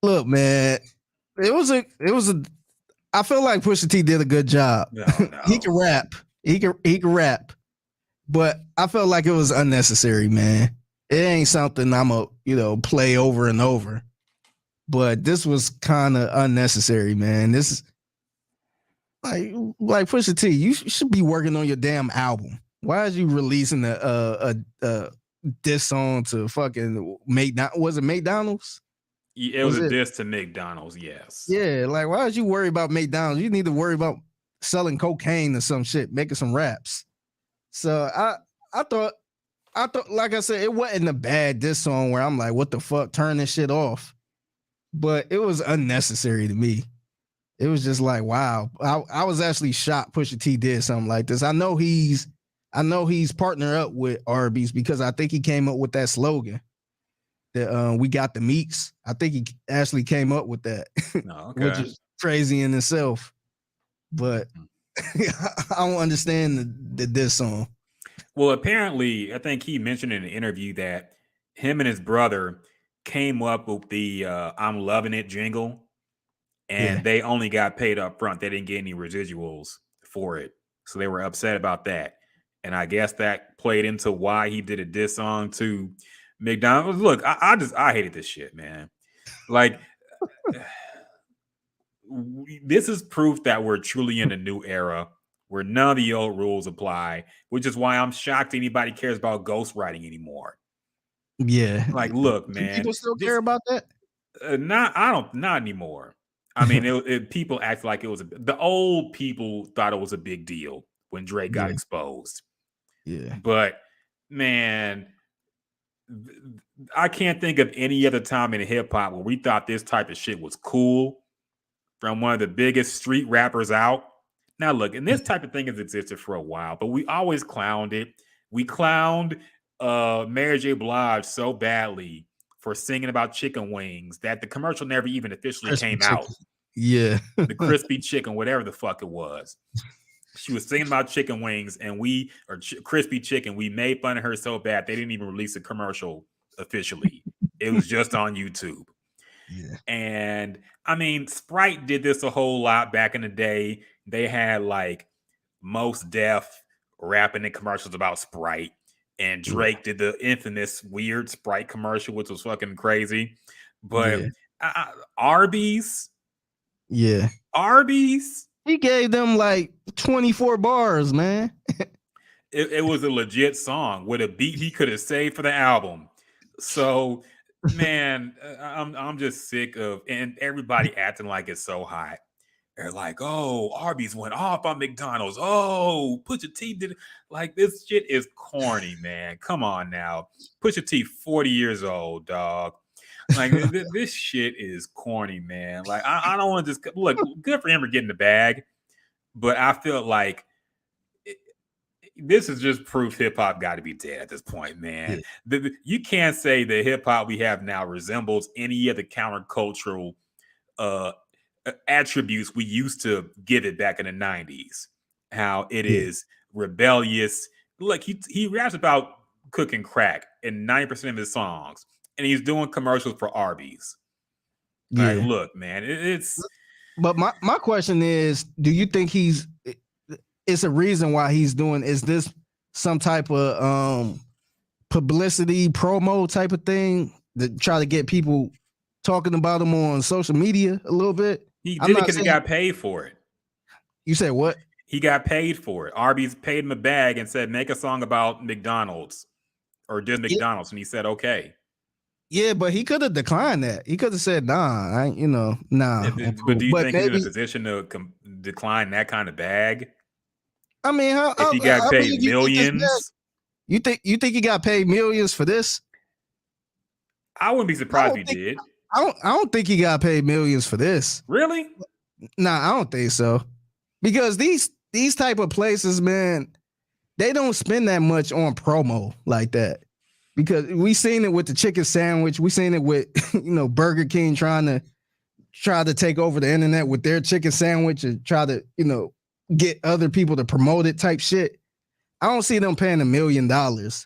A: Look, man, it was a. I feel like Pusha T did a good job.
B: No.
A: He can rap. He can rap, but I felt like it was unnecessary, man. It ain't something I'm a play over and over. But this was kind of unnecessary, man. This is like Pusha T. You should be working on your damn album. Why is you releasing a diss song to fucking was it McDonald's?
B: It was a diss to McDonald's, yes.
A: Yeah, like why did you worry about McDonald's? You need to worry about selling cocaine or some shit, making some raps. So I thought, like I said, it wasn't a bad diss song where I'm like, what the fuck, turn this shit off. But it was unnecessary to me. It was just like, wow. I was actually shocked Pusha T did something like this. I know he's partnered up with Arby's because I think he came up with that slogan that we got the meats. I think he actually came up with that, which is crazy in itself. But I don't understand the diss song.
B: Well, apparently, I think he mentioned in an interview that him and his brother came up with the "I'm Loving It" jingle, and
A: Yeah.
B: they only got paid up front. They didn't get any residuals for it, so they were upset about that. And I guess that played into why he did a diss song to McDonald's. Look, I hated this shit, man. Like, this is proof that we're truly in a new era where none of the old rules apply, which is why I'm shocked anybody cares about ghostwriting anymore.
A: Yeah.
B: Like, look,
A: Do
B: man,
A: people still care
B: this
A: about that?
B: not anymore. I mean, people act like it was the old people thought it was a big deal when Drake got
A: Yeah.
B: exposed.
A: Yeah.
B: But man, I can't think of any other time in hip hop where we thought this type of shit was cool from one of the biggest street rappers out. Now, look, and this type of thing has existed for a while, but we always clowned it. We clowned Mary J. Blige so badly for singing about chicken wings that the commercial never even officially
A: Crispy
B: came
A: chicken.
B: out.
A: Yeah.
B: The crispy chicken, whatever the fuck it was. She was singing about chicken wings, and crispy chicken. We made fun of her so bad they didn't even release a commercial officially. It was just on YouTube.
A: Yeah.
B: And I mean, Sprite did this a whole lot back in the day. They had like Most Def rapping in commercials about Sprite, and Drake did the infamous weird Sprite commercial, which was fucking crazy. But Arby's,
A: Yeah.
B: Arby's,
A: He gave them like 24 bars, man.
B: it was a legit song with a beat he could have saved for the album. So, man, I'm just sick of and everybody acting like it's so hot. They're like, oh, Arby's went off on McDonald's. Oh, Pusha T did it. Like, this shit is corny, man. Come on now. Pusha T, 40 years old, dog. Like, this shit is corny, man. Like, I don't want to just look good for him for getting the bag, but I feel like this is just proof hip hop got to be dead at this point, man. Yeah. You can't say the hip hop we have now resembles any of the countercultural attributes we used to give it back in the 90s. How it is rebellious. Look, he raps about cooking crack in 90% of his songs, and he's doing commercials for Arby's. Like, look, man, it's.
A: But my question is, do you think it's a reason why he's doing? Is this some type of publicity promo type of thing to try to get people talking about him on social media a little bit?
B: He did it because he got paid for it.
A: You said what?
B: He got paid for it. Arby's paid him a bag and said, make a song about McDonald's or just McDonald's. And he said, okay.
A: Yeah, but he could have declined that. He could have said, nah.
B: But do you think he's in a position to decline that kind of bag?
A: I mean,
B: if he got paid millions?
A: You think he got paid millions for this?
B: I wouldn't be surprised if he did.
A: I don't think he got paid millions for this.
B: Really?
A: Nah, I don't think so. Because these type of places, man, they don't spend that much on promo like that. Because we seen it with the chicken sandwich. We seen it with Burger King trying to take over the internet with their chicken sandwich and try to get other people to promote it type shit. I don't see them paying $1 million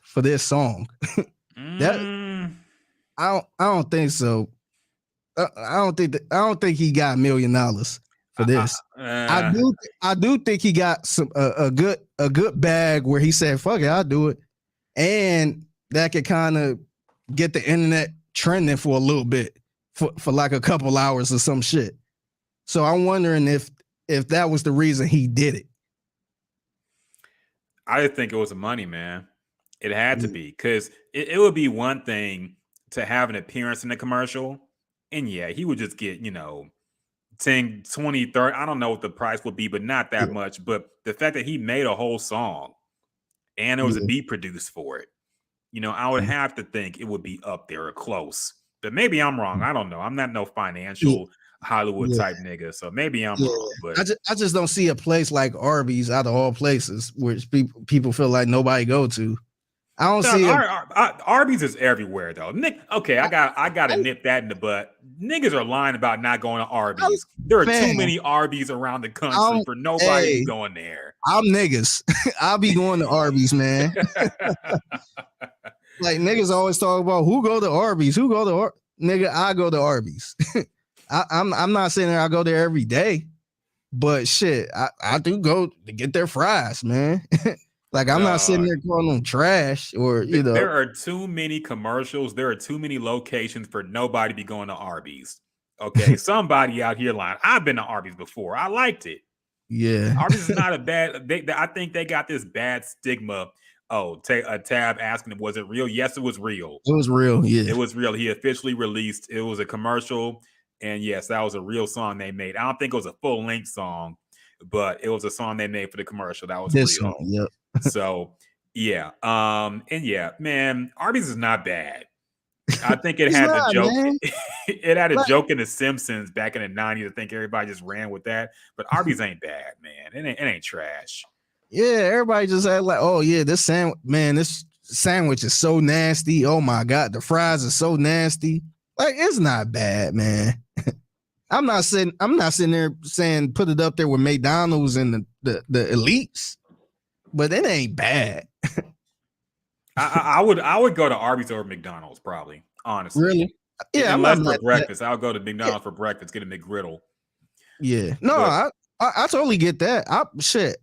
A: for this song. I don't think so. I don't think he got $1 million for this. I do think he got some a good bag where he said, "Fuck it, I'll do it," and that could kind of get the internet trending for a little bit, for like a couple hours or some shit. So I'm wondering if that was the reason he did it.
B: I just think it was the money, man. It had to be, because it would be one thing to have an appearance in the commercial, and he would just get 10, 20, 30. I don't know what the price would be, but not that much. But the fact that he made a whole song and there was a beat produced for it, I would have to think it would be up there or close. But maybe I'm wrong. I don't know. I'm not no financial Hollywood type nigga, so maybe I'm wrong. But
A: I just don't see a place like Arby's out of all places, which people feel like nobody go to. I don't
B: Dog,
A: see it.
B: Arby's is everywhere though. Nick, okay, I gotta nip that in the butt. Niggas are lying about not going to Arby's. There are too many Arby's around the country for nobody to be going there.
A: I'm niggas. I'll be going to Arby's, man. Like niggas always talk about who go to Arby's, nigga. I go to Arby's. I'm not saying I go there every day, but shit, I do go to get their fries, man. Like I'm not sitting there calling them trash or
B: There are too many commercials. There are too many locations for nobody to be going to Arby's. Okay, somebody out here lying. I've been to Arby's before. I liked it.
A: Yeah,
B: Arby's is not a bad. I think they got this bad stigma. Oh, a tab asking him, was it real? Yes, it was real.
A: It was real. Yeah,
B: it was real. He officially released. It was a commercial, and yes, that was a real song they made. I don't think it was a full length song, but it was a song they made for the commercial. That was
A: this
B: real.
A: song, yep.
B: So yeah, and yeah, man, Arby's is not bad. I think it had a joke. It had a joke in The Simpsons back in the 90s. I think everybody just ran with that. But Arby's ain't bad, man. It ain't trash.
A: Yeah, everybody just had like, oh yeah, this sandwich is so nasty. Oh my god, the fries are so nasty. Like it's not bad, man. I'm not sitting there saying put it up there with McDonald's and the elites, but it ain't bad.
B: I would go to Arby's over McDonald's probably, honestly.
A: Really? Yeah,
B: unless for breakfast, I'll go to McDonald's for breakfast, get a McGriddle.
A: Yeah, no, I totally get that.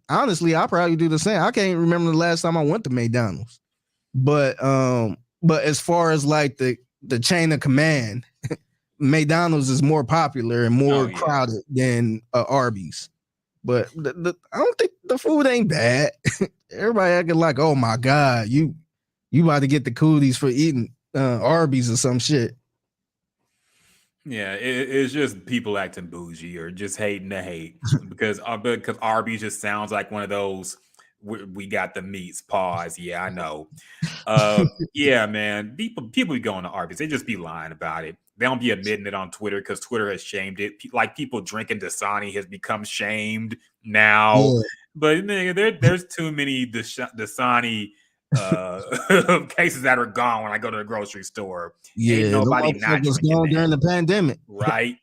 A: Honestly, I probably do the same. I can't remember the last time I went to McDonald's, but as far as like the chain of command, McDonald's is more popular and more crowded than Arby's. But I don't think the food ain't bad. Everybody acting like, oh my god, you about to get the cooties for eating Arby's or some shit.
B: Yeah, it's just people acting bougie or just hating to hate because Arby's just sounds like one of those. We got the meats. Pause. Yeah, I know. Yeah, man. People be going to Arby's. They just be lying about it. They don't be admitting it on Twitter because Twitter has shamed it. Like people drinking Dasani has become shamed now. Yeah. But nigga, there's too many Dasani cases that are gone when I go to the grocery store.
A: Yeah,
B: ain't nobody not drinking
A: during the pandemic,
B: right?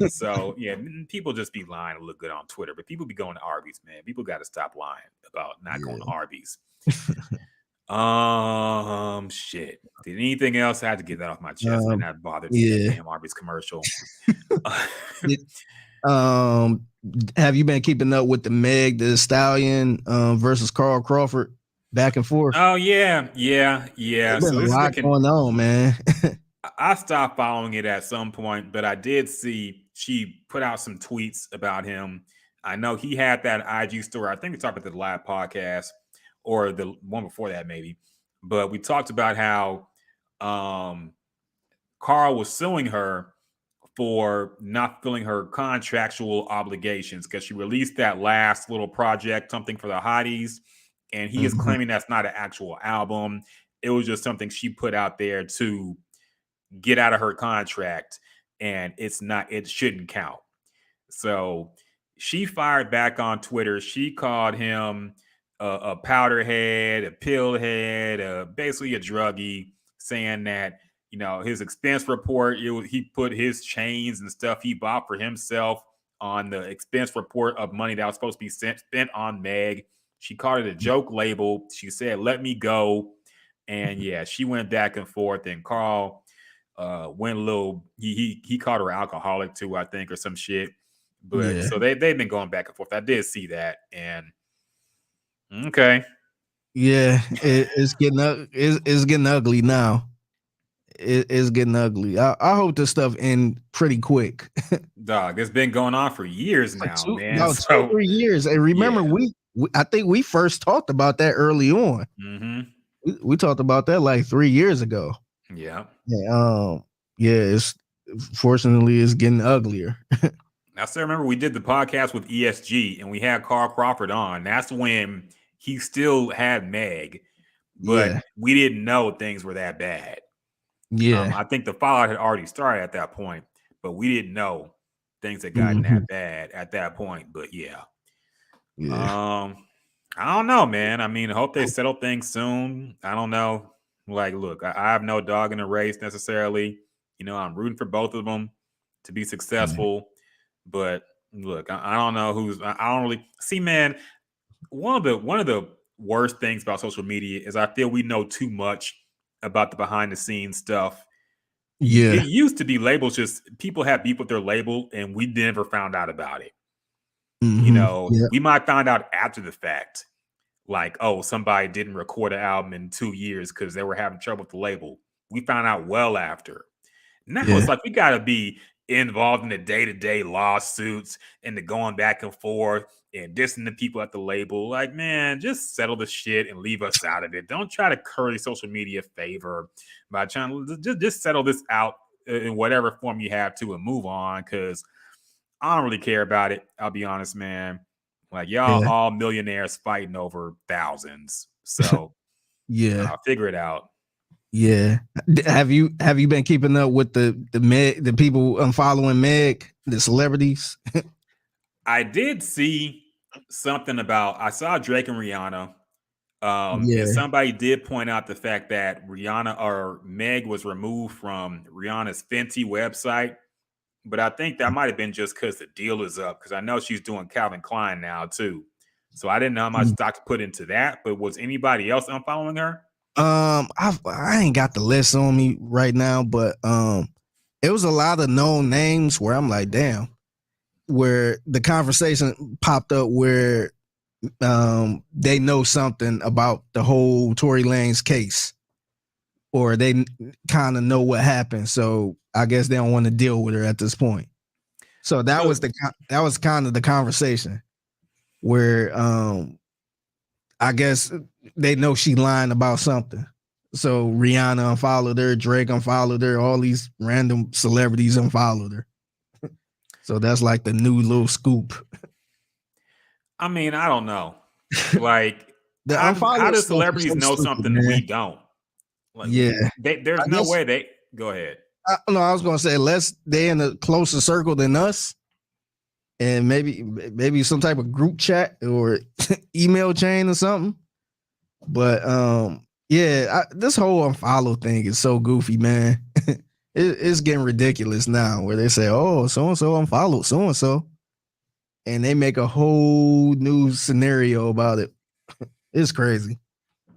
B: So yeah, people just be lying to look good on Twitter, but people be going to Arby's, man. People got to stop lying about not going to Arby's. Shit. Did anything else? I had to get that off my chest. And that bothered me. That damn Arby's commercial.
A: Have you been keeping up with the Meg Thee Stallion versus Carl Crawford back and forth?
B: Oh yeah.
A: There's been a lot going on, man.
B: I stopped following it at some point, but I did see she put out some tweets about him. I know he had that IG story. I think we talked about the live podcast or the one before that, maybe. But we talked about how Carl was suing her for not fulfilling her contractual obligations because she released that last little project, something for the hotties, and he is claiming that's not an actual album. It was just something she put out there to get out of her contract, and it shouldn't count. So she fired back on Twitter. She called him a powderhead, a pillhead, basically a druggie, saying that, you know, his expense report, he put his chains and stuff he bought for himself on the expense report of money that was supposed to be spent on Meg. She called it a joke label. She said, let me go. And yeah, she went back and forth, and Carl went a little, he called her alcoholic too, I think, or some shit. But so they've been going back and forth. I did see that, and okay.
A: Yeah, it's getting ugly now. It's getting ugly. I hope this stuff end pretty quick.
B: Dog, it's been going on for years now, man.
A: No, 2 or 3 years. And remember, I think we first talked about that early on. We talked about that like 3 years ago.
B: Yeah.
A: Fortunately it's getting uglier.
B: I still remember we did the podcast with ESG and we had Carl Crawford on. That's when he still had Meg, but we didn't know things were that bad. I think the fallout had already started at that point, but we didn't know things had gotten that bad at that point. But I don't know, man. I mean, I hope they settle things soon. I don't know. Like, look, I have no dog in the race necessarily. You know, I'm rooting for both of them to be successful. But look, I don't know who's. I don't really see, man. One of the worst things about social media is I feel we know too much about the behind the scenes stuff. It
A: Yeah.
B: used to be labels just people have beef with their label, and we never found out about it. You know,
A: Yeah.
B: we might find out after the fact, like, oh, somebody didn't record an album in 2 years because they were having trouble with the label. We found out well after. Now it's
A: Yeah.
B: like we got to be involved in the day-to-day lawsuits and the going back and forth and dissing the people at the label. Like, man, just settle the shit and leave us out of it. Don't try to curry social media favor by trying to just settle this out in whatever form you have to and move on, because I don't really care about it. I'll be honest, man. Like, y'all
A: Yeah.
B: all millionaires fighting over thousands. So
A: Yeah.
B: figure it out.
A: Yeah. Have you been keeping up with the Meg, the people unfollowing Meg, the celebrities?
B: I did see something about, I saw Drake and Rihanna. And
A: Yeah.
B: somebody did point out the fact that Rihanna or Meg was removed from Rihanna's Fenty website. But I think that might have been just because the deal is up, because I know she's doing Calvin Klein now too. So I didn't know how much stock to put into that. But was anybody else unfollowing her?
A: I ain't got the list on me right now, but it was a lot of known names where I'm like, damn, where the conversation popped up where they know something about the whole Tory Lanez case, or they kind of know what happened. So I guess they don't want to deal with her at this point. So that was kind of the conversation where I guess they know she lying about something. So Rihanna unfollowed her, Drake unfollowed her, all these random celebrities unfollowed her. So that's like the new little scoop.
B: I mean, I don't know. Like,
A: The
B: how
A: unfollow
B: do
A: stuff is
B: celebrities
A: so
B: know
A: stupid,
B: something we
A: man.
B: don't? Like,
A: Yeah,
B: there's
A: I
B: no
A: guess
B: way they go ahead.
A: I was gonna say unless they in a closer circle than us, and maybe some type of group chat or email chain or something. But yeah, this whole unfollow thing is so goofy, man. It's getting ridiculous now, where they say, "Oh, so and so unfollowed so and so," and they make a whole new scenario about it. It's crazy.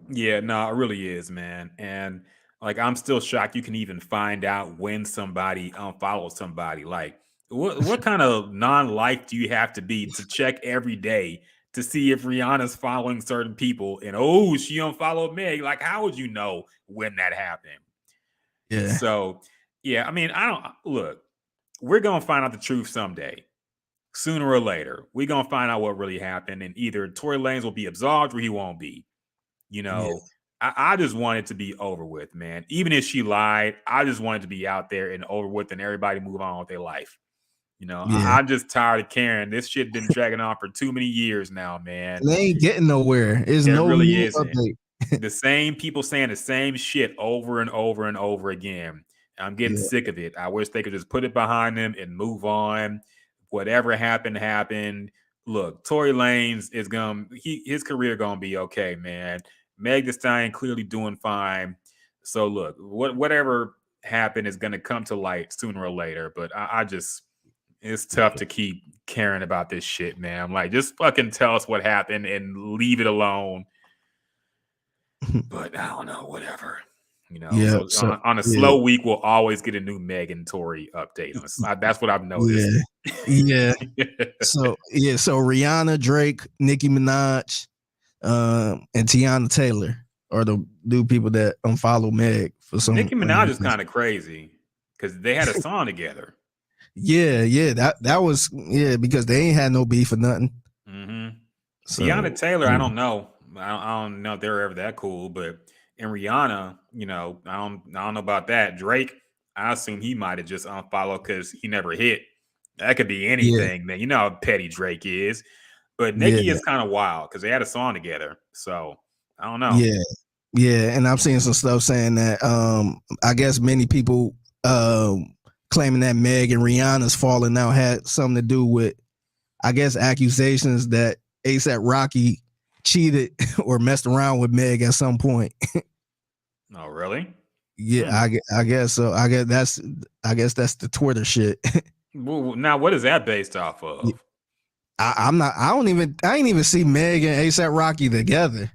B: Yeah, no, it really is, man. And like, I'm still shocked you can even find out when somebody unfollows somebody. Like, what kind of non-life do you have to be to check every day to see if Rihanna's following certain people and, oh, she unfollowed Meg? Like, how would you know when that happened?
A: Yeah,
B: So, yeah, I mean, I don't look. We're gonna find out the truth someday, sooner or later. We're gonna find out what really happened, and either Tory Lanez will be absolved or he won't be. You
A: yeah,
B: know, I just want it to be over with, man. Even if she lied, I just want it to be out there and over with, and everybody move on with their life. You know,
A: yeah.
B: I'm just tired of caring. This shit been dragging on for too many years now, man.
A: They ain't getting nowhere. There's
B: It
A: no
B: really
A: new
B: isn't.
A: update.
B: The same people saying the same shit over and over and over again. I'm getting
A: Yeah,
B: sick of it. I wish they could just put it behind them and move on. Whatever happened, happened. Look, Tory Lanez is his career gonna be okay, man. Meg Thee Stallion clearly doing fine. So look, whatever happened is gonna come to light sooner or later. But I just, it's tough to keep caring about this shit, man. I'm like, just fucking tell us what happened and leave it alone. But I don't know, whatever. You know,
A: yeah.
B: so
A: So
B: on a
A: yeah,
B: slow week, we'll always get a new Meg and Tory update. That's what I've noticed.
A: yeah, yeah. So yeah, so Rihanna, Drake, Nicki Minaj, and Tiana Taylor are the new people that unfollow Meg for some
B: Nicki Minaj is
A: reason.
B: kind of crazy because they had a song together.
A: Yeah. That was because they ain't had no beef or nothing.
B: Mm-hmm. Tiana
A: So
B: Taylor, I don't know. I don't know if they're ever that cool, but in Rihanna, you know, I don't know about that. Drake, I assume he might have just unfollowed because he never hit. That could be
A: yeah,
B: anything, man. You know how petty Drake is. But Nicki
A: yeah,
B: is kind of wild because they had a song together. So I don't know.
A: yeah, yeah. And I'm seeing some stuff saying that I guess many people claiming that Meg and Rihanna's falling out had something to do with, I guess, accusations that ASAP Rocky cheated or messed around with Meg at some point.
B: Oh, really?
A: Yeah, I guess so. I guess that's the Twitter shit.
B: Well, now, what is that based off of?
A: I ain't even see Meg and ASAP Rocky together.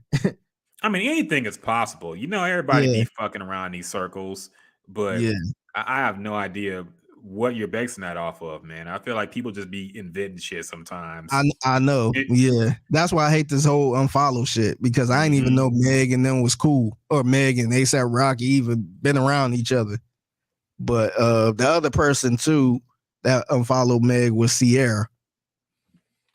B: I mean, anything is possible. You know, everybody
A: Yeah.
B: be fucking around these circles, but
A: Yeah.
B: I have no idea what you're basing that off of, man. I feel like people just be inventing shit sometimes.
A: I know. Yeah. That's why I hate this whole unfollow shit, because I didn't even know Meg and them was cool, or Meg and ASAP Rocky even been around each other. But the other person too that unfollowed Meg was Sierra.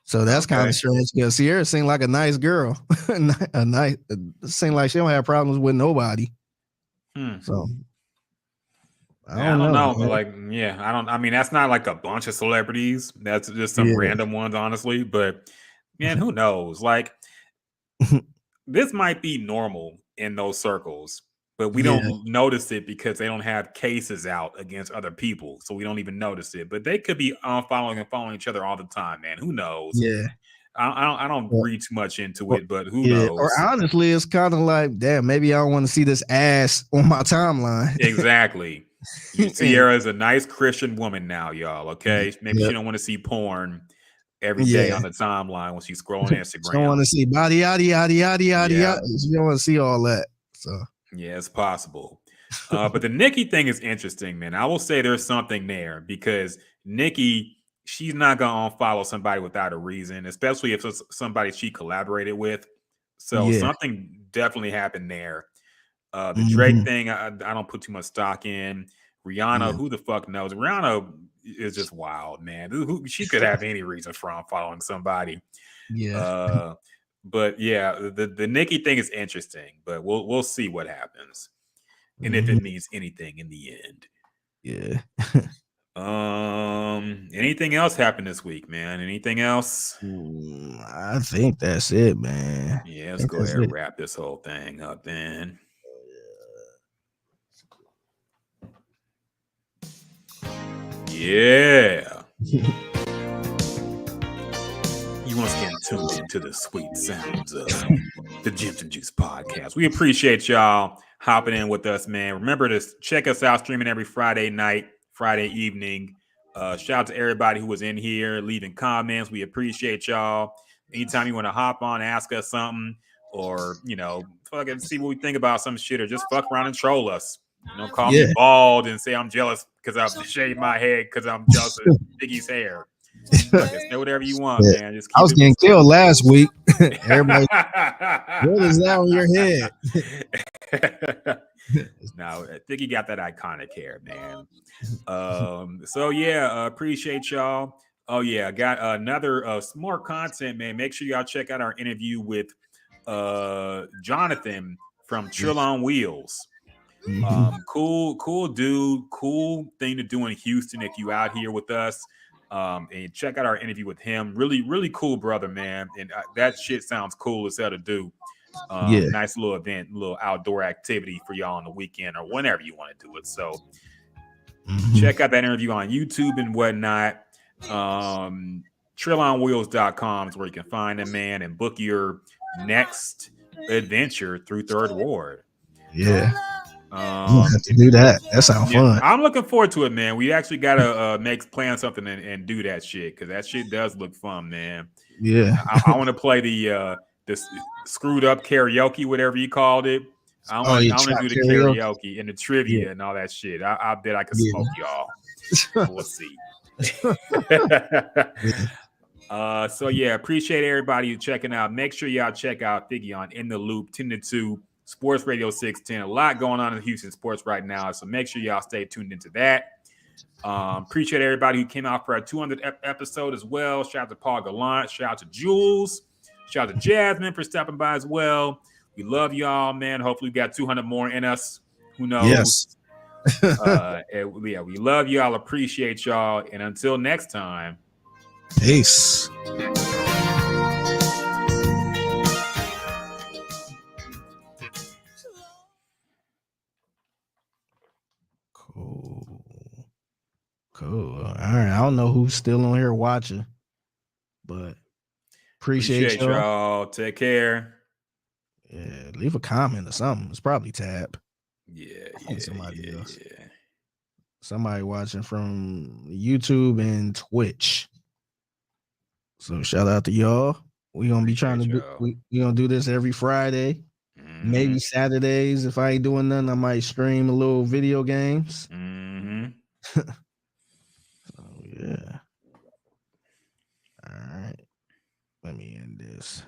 A: So that's kind of strange, because Sierra seemed like a nice girl. Seemed like she don't have problems with nobody. So I don't know.
B: But like, I mean, that's not like a bunch of celebrities. That's just some random ones, honestly. But man, who knows? Like, this might be normal in those circles, but we don't notice it because they don't have cases out against other people, so we don't even notice it. But they could be following and following each other all the time, man. Who knows?
A: Yeah.
B: I don't read too much into it, but who knows?
A: Or honestly, it's kind of like, damn, maybe I don't want to see this ass on my timeline.
B: Exactly. Sierra is a nice Christian woman now, y'all. Okay, maybe she don't want to see porn every day on the timeline when she's scrolling Instagram.
A: She don't want to see body yada yada yada yada yada. She don't want to see all that. So
B: yeah, it's possible. But the Nicki thing is interesting, man. I will say there's something there, because Nicki, she's not gonna unfollow somebody without a reason, especially if it's somebody she collaborated with. So something definitely happened there. The Drake thing, I don't put too much stock in. Rihanna, who the fuck knows? Rihanna is just wild, man. She could have any reason for unfollowing somebody.
A: Yeah.
B: But yeah, the Nicki thing is interesting, but we'll see what happens, and if it means anything in the end.
A: Yeah.
B: Anything else happened this week, man? Anything else?
A: I think that's it, man.
B: Yeah, let's go ahead and wrap this whole thing up then. Yeah. You once again tuned into the sweet sounds of the Gems and Juice podcast. We appreciate y'all hopping in with us, man. Remember to check us out, streaming every Friday night, Friday evening. Shout out to everybody who was in here leaving comments. We appreciate y'all. Anytime you want to hop on, ask us something, or fucking see what we think about some shit, or just fuck around and troll us. Call me bald and say I'm jealous because I've shaved my head because I'm jealous of Figgy's hair. Say whatever you want, man. Just keep
A: I was getting killed last week. Everybody, what is that on your head?
B: No, Figgy got that iconic hair, man. So yeah, appreciate y'all. Oh yeah, I got another smart content, man. Make sure y'all check out our interview with Jonathan from Trill on Wheels. Cool dude, cool thing to do in Houston if you out here with us. And check out our interview with him. Really, really cool brother, man. And that shit sounds cool as hell to do. Nice little event, little outdoor activity for y'all on the weekend or whenever you want to do it. So check out that interview on YouTube and whatnot. TrillOnWheels.com is where you can find him, man, and book your next adventure through Third Ward.
A: Yeah. Have to do that. That sounds fun.
B: I'm looking forward to it, man. We actually gotta plan something and do that shit, because that shit does look fun, man.
A: Yeah.
B: I want to play the screwed up karaoke, whatever you called it. I want to do the karaoke and the trivia and all that shit. I bet I could smoke y'all. We'll see. So yeah, appreciate everybody checking out. Make sure y'all check out Figgy on In the Loop 10 to 2 Sports Radio 610. A lot going on in Houston sports right now, so make sure y'all stay tuned into that. Appreciate everybody who came out for our 200th episode as well. Shout out to Paul Gallant. Shout out to Jules. Shout out to Jasmine for stopping by as well. We love y'all, man. Hopefully we got 200 more in us. Who knows?
A: Yes.
B: Yeah, we love y'all. Appreciate y'all. And until next time,
A: peace. Cool. All right. I don't know who's still on here watching, but Appreciate y'all.
B: y'all. Take care.
A: Yeah, leave a comment or something. It's probably Tab.
B: Yeah,
A: I think
B: yeah,
A: somebody
B: yeah,
A: else.
B: yeah.
A: Somebody watching from YouTube and Twitch. So shout out to y'all. We gonna be trying to
B: Appreciate
A: do.
B: y'all.
A: We gonna do this every Friday. Maybe Saturdays. If I ain't doing nothing, I might stream a little video games.
B: Mm-hmm.
A: So yeah. All right. Let me end this.